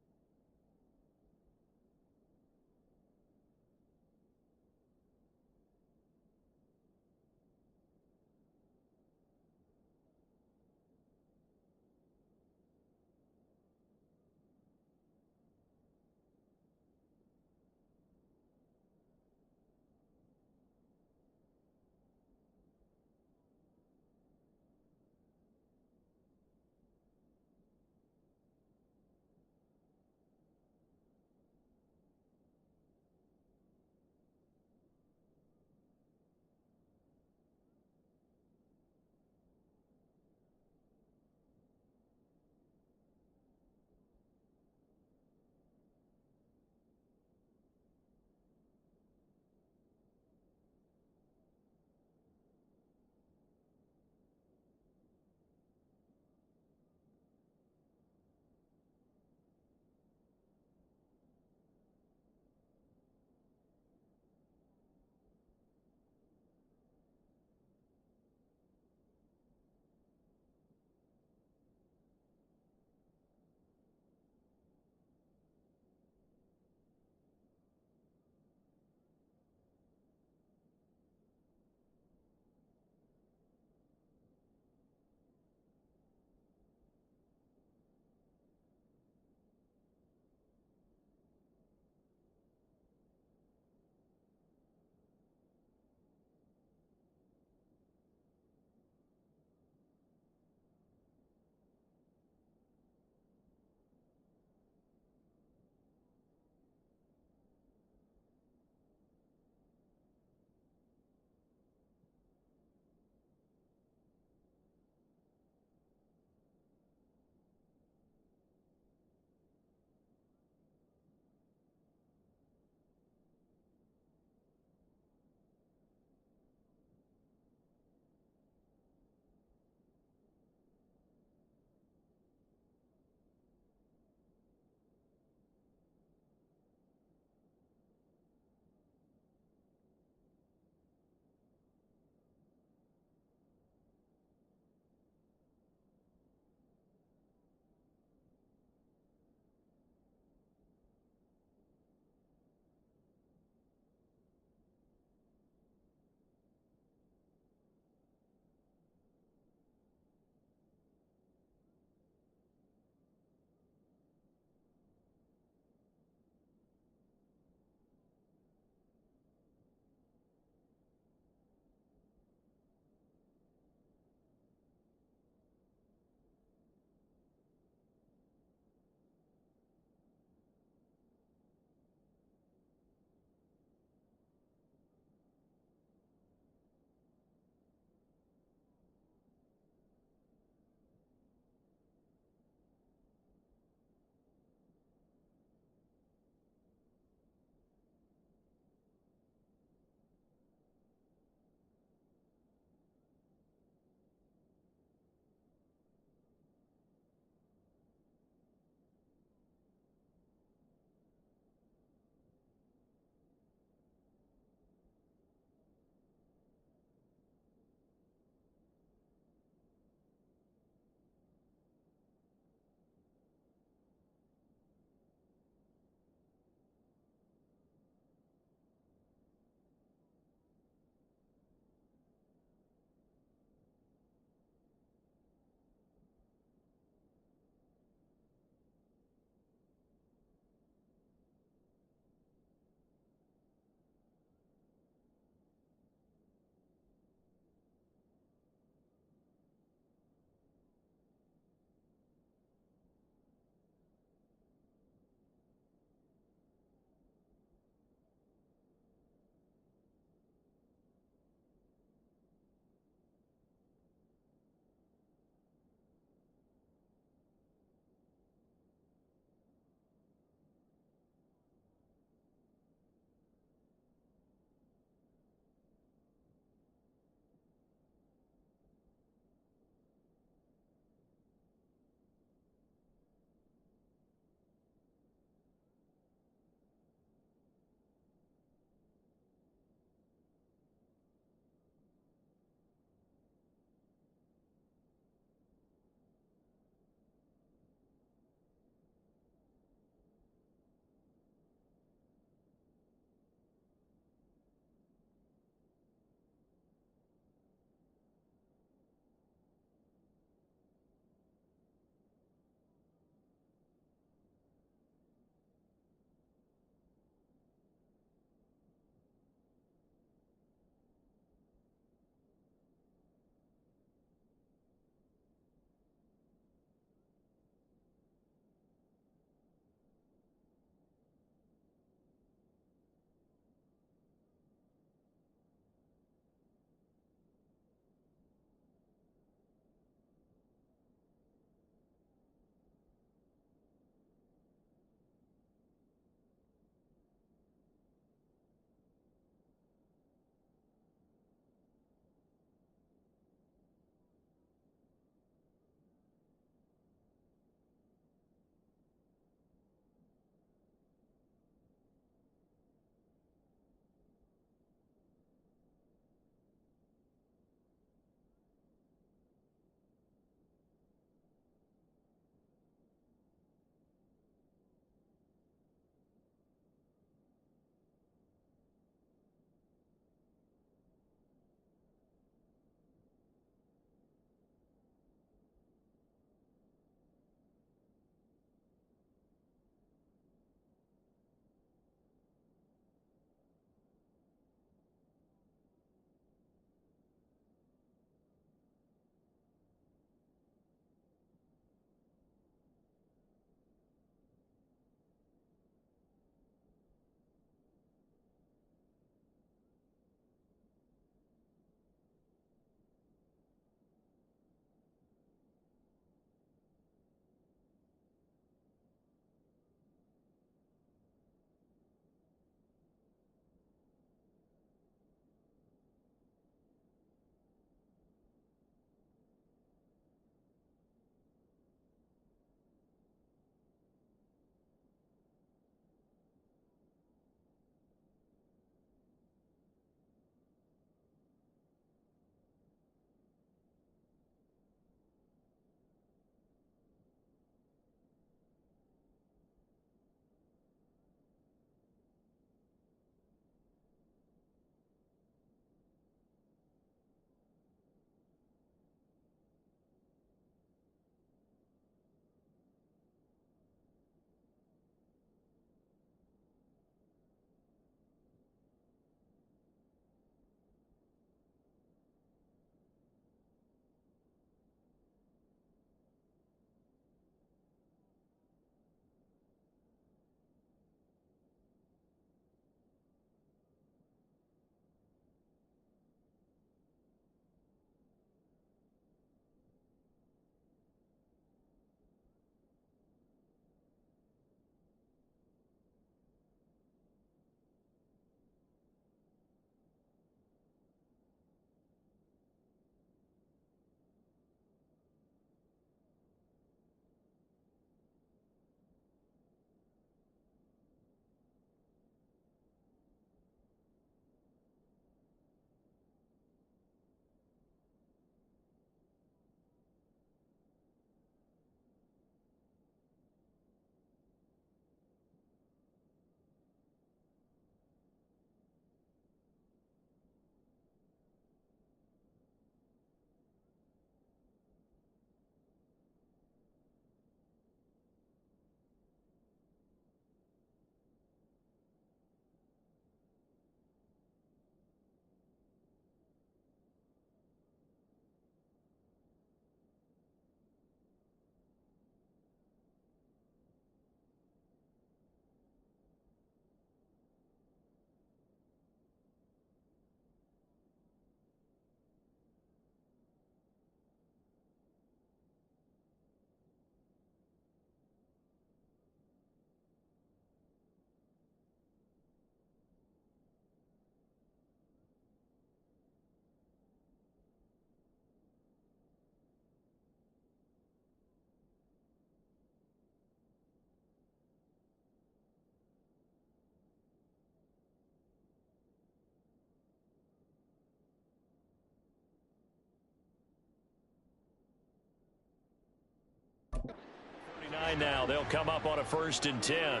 line now. They'll come up on a 1st and 10.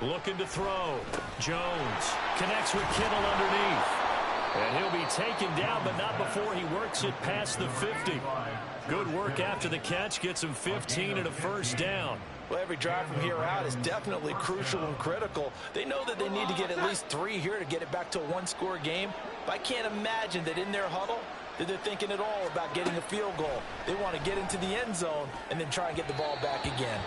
Looking to throw. Jones connects with Kittle underneath. And he'll be taken down, but not before he works it past the 50. Good work after the catch. Gets him 15 and a 1st down.
Well, every drive from here out is definitely crucial and critical. They know that they need to get at least 3 here to get it back to a one-score game. But I can't imagine that in their huddle that they're thinking at all about getting a field goal. They want to get into the end zone and then try and get the ball back again.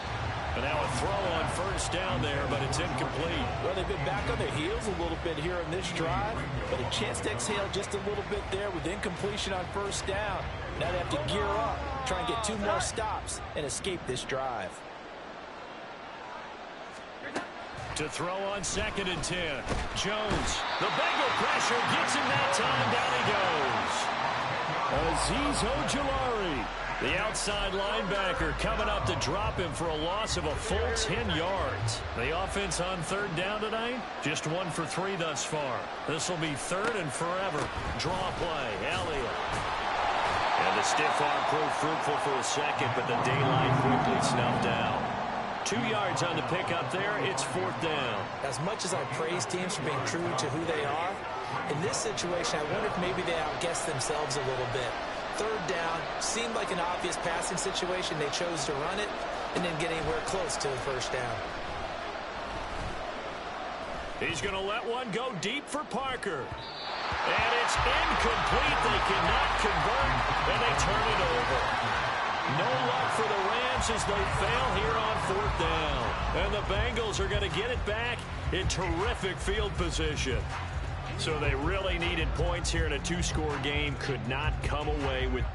And now a throw on 1st down there, but it's incomplete.
Well, they've been back on their heels a little bit here in this drive, but a chance to exhale just a little bit there with incompletion on 1st down. Now they have to gear up, try and get 2 more stops, and escape this drive.
To throw on 2nd and 10. Jones, the Bengal pressure gets him that time. Down he goes. Azeez Ojulari, the outside linebacker, coming up to drop him for a loss of a full 10 yards. The offense on 3rd down tonight, just 1 for 3 thus far. This will be 3rd and forever. Draw play, Elliott. And the stiff arm proved fruitful for a second, but the daylight quickly snuffed out. 2 yards on the pickup there. It's 4th down.
As much as I praise teams for being true to who they are, in this situation, I wonder if maybe they outguessed themselves a little bit. 3rd down seemed like an obvious passing situation. They chose to run it and didn't get anywhere close to the 1st down.
He's going to let one go deep for Parker. And it's incomplete. They cannot convert, and they turn it over. No luck for the Rams as they fail here on 4th down. And the Bengals are going to get it back in terrific field position. So they really needed points here in a 2-score game. Could not come away with.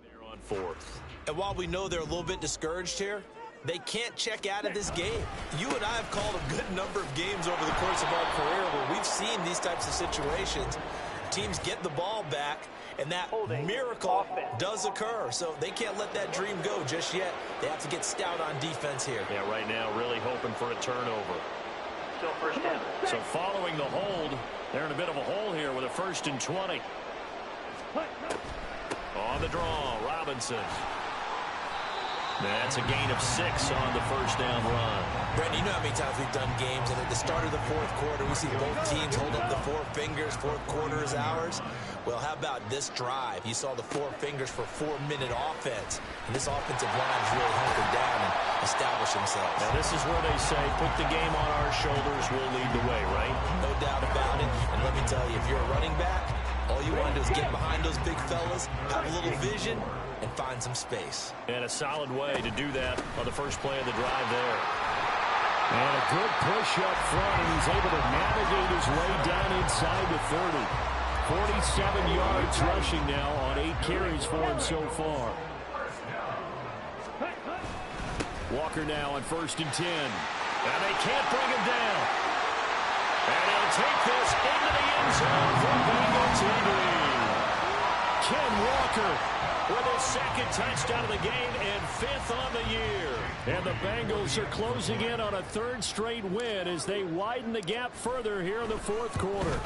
They're on 4th.
And while we know they're a little bit discouraged here, they can't check out of this game. You and I have called a good number of games over the course of our career where we've seen these types of situations. Teams get the ball back, and that miracle does occur. So they can't let that dream go just yet. They have to get stout on defense here.
Yeah, right now really hoping for a turnover.
Still 1st down.
So following the hold, they're in a bit of a hole here with a 1st and 20. On the draw, Robinson. That's a gain of 6 on the 1st down run.
Brandon, you know how many times we've done games, and at the start of the 4th quarter, we see both teams hold up the 4 fingers, 4th quarter is ours. Well, how about this drive? You saw the 4 fingers for 4-minute offense, and this offensive line is really hunkered down and established themselves.
Now, this is where they say, put the game on our shoulders, we'll lead the way, right?
No doubt about it, and let me tell you, if you're a running back, all you want to do is get behind those big fellas, have a little vision, and find some space.
And a solid way to do that on the first play of the drive there.
And a good push up front, and he's able to navigate his way down inside the 30. 47 yards rushing now on 8 carries for him so far. Walker now on 1st and 10.
And they can't bring him down. And he'll take this into the end zone for Bengal TD. Ken Walker with his 2nd touchdown of the game and 5th on the year.
And the Bengals are closing in on a 3rd straight win as they widen the gap further here in the 4th quarter.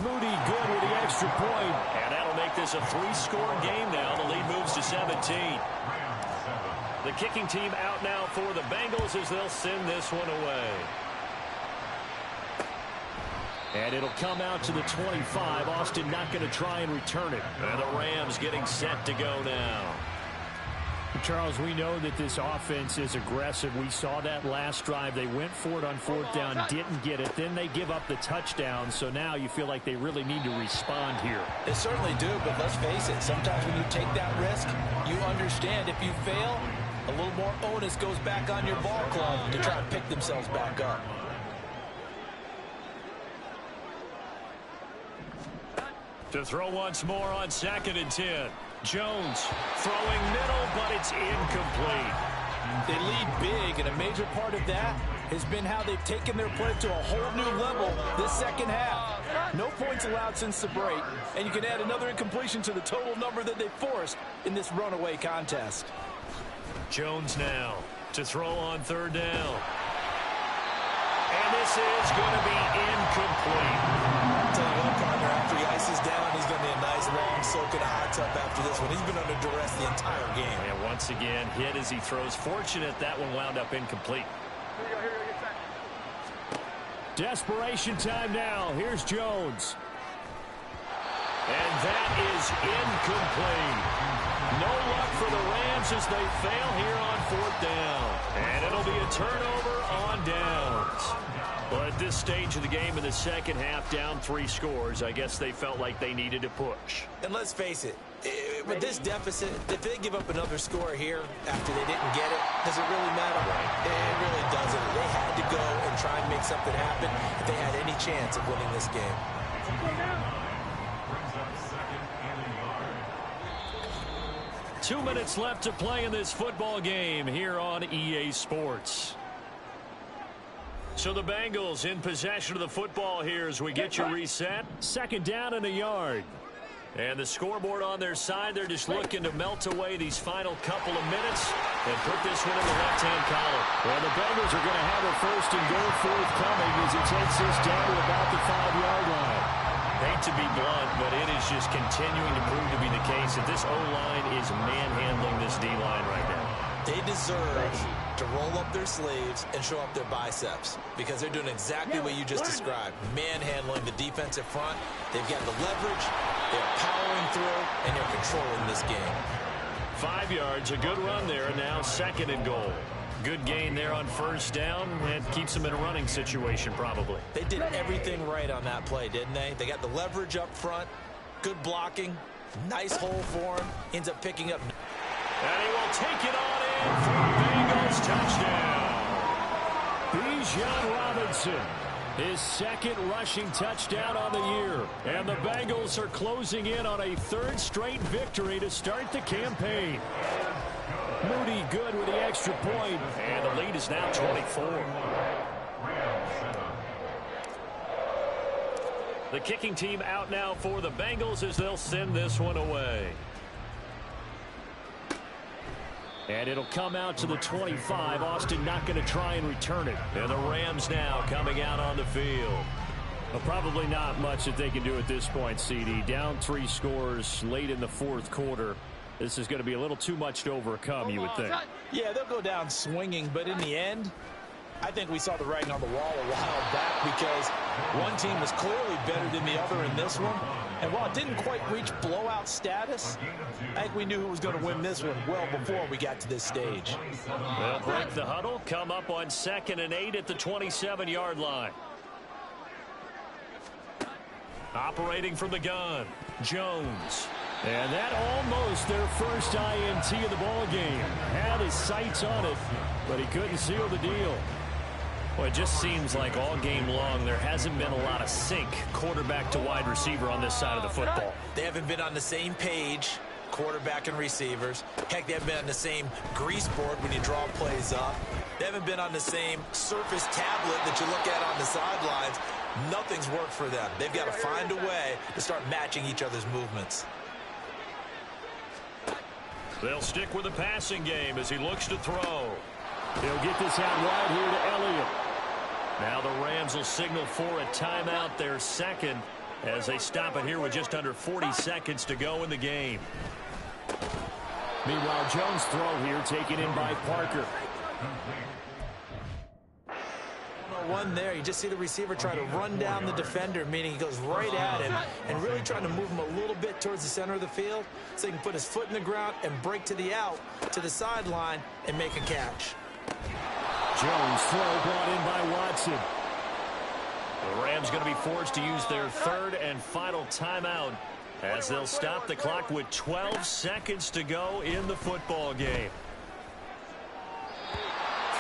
Moody good with the extra point.
And that'll make this a 3-score game now. The lead moves to 17. The kicking team out now for the Bengals as they'll send this one away.
And it'll come out to the 25. Austin not going to try and return it.
And the Rams getting set to go now.
Charles, we know that this offense is aggressive. We saw that last drive. They went for it on 4th down, didn't get it. Then they give up the touchdown. So now you feel like they really need to respond here.
They certainly do, but let's face it. Sometimes when you take that risk, you understand if you fail, a little more onus goes back on your ball club to try and pick themselves back up.
To throw once more on 2nd and 10. Jones throwing middle, but it's incomplete.
They lead big, and a major part of that has been how they've taken their play to a whole new level this second half. No points allowed since the break, and you can add another incompletion to the total number that they forced in this runaway contest.
Jones now to throw on third down. And this is going to be incomplete.
I'll tell you what, partner, after he ices down, he's going to be a nice long soak in a hot tub after this one. He's been under duress the entire game.
And once again, hit as he throws. Fortunate that one wound up incomplete.
Desperation time now. Here's Jones.
And that is incomplete. No luck for the Rams as they fail here on fourth down. And it'll be a turnover on downs. Well, at this stage of the game in the second half, down 3 scores, I guess they felt like they needed to push.
And let's face it, with this deficit, if they give up another score here after they didn't get it, does it really matter? It really doesn't. They had to go and try and make something happen if they had any chance of winning this game.
2 minutes left to play in this football game here on EA Sports. So the Bengals in possession of the football here as we get you reset.
Second down and a yard.
And the scoreboard on their side, they're just looking to melt away these final couple of minutes and put this one in the left-hand column.
Well, the Bengals are going to have a first and goal forthcoming as he takes this down to about the 5-yard line.
Hate to be blunt, but it is just continuing to prove to be the case that this O-line is manhandling this D-line right now.
They deserve to roll up their sleeves and show up their biceps because they're doing exactly what you just described, manhandling the defensive front. They've got the leverage, they're powering through, and they're controlling this game.
5 yards, a good run there, and now second and goal. Good gain there on first down, and keeps them in a running situation probably.
They did everything right on that play, didn't they? They got the leverage up front, good blocking, nice hole for him, ends up picking up.
And he will take it on in for a Bengals touchdown.
Bijan Robinson, his second rushing touchdown on the year. And the Bengals are closing in on a 3rd straight victory to start the campaign. Moody good with the extra point.
And the lead is now 24. The kicking team out now for the Bengals as they'll send this one away.
And it'll come out to the 25. Austin not going to try and return it.
And the Rams now coming out on the field.
Well, probably not much that they can do at this point, CD. Down 3 scores late in the 4th quarter. This is going to be a little too much to overcome, you would think.
Yeah, they'll go down swinging, but in the end, I think we saw the writing on the wall a while back because one team was clearly better than the other in this one. And while it didn't quite reach blowout status, I think we knew who was going to win this one well before we got to this stage.
They'll break the huddle, come up on 2nd and 8 at the 27-yard line. Operating from the gun, Jones.
And that almost their first INT of the ball game. Had his sights on it, but he couldn't seal the deal.
Well, it just seems like all game long there hasn't been a lot of sync quarterback to wide receiver on this side of the football.
They haven't been on the same page, quarterback and receivers. Heck, they haven't been on the same grease board when you draw plays up. They haven't been on the same surface tablet that you look at on the sidelines. Nothing's worked for them. They've got to find a way to start matching each other's movements.
They'll stick with the passing game as he looks to throw.
They'll get this out wide here to Elliott.
Now the Rams will signal for a timeout, their second, as they stop it here with just under 40 seconds to go in the game.
Meanwhile, Jones' throw here taken in by Parker.
One there, you just see the receiver try to run down the defender, meaning he goes right at him and really trying to move him a little bit towards the center of the field so he can put his foot in the ground and break to the out, to the sideline, and make a catch.
Jones' throw brought in by Watson.
The Rams going to be forced to use their 3rd and final timeout as they'll stop the clock with 12 seconds to go in the football game.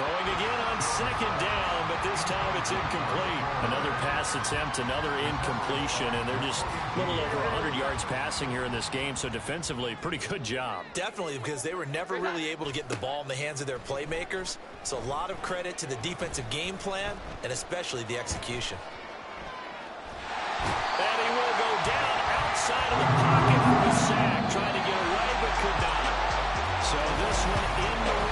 Throwing again on second down, but this time it's incomplete.
Another pass attempt, another incompletion, and they're just a little over 100 yards passing here in this game, so defensively, pretty good job.
Definitely, because they were never really able to get the ball in the hands of their playmakers. So a lot of credit to the defensive game plan, and especially the execution.
And he will go down outside of the pocket for the sack, trying to get away but could not. So this one in the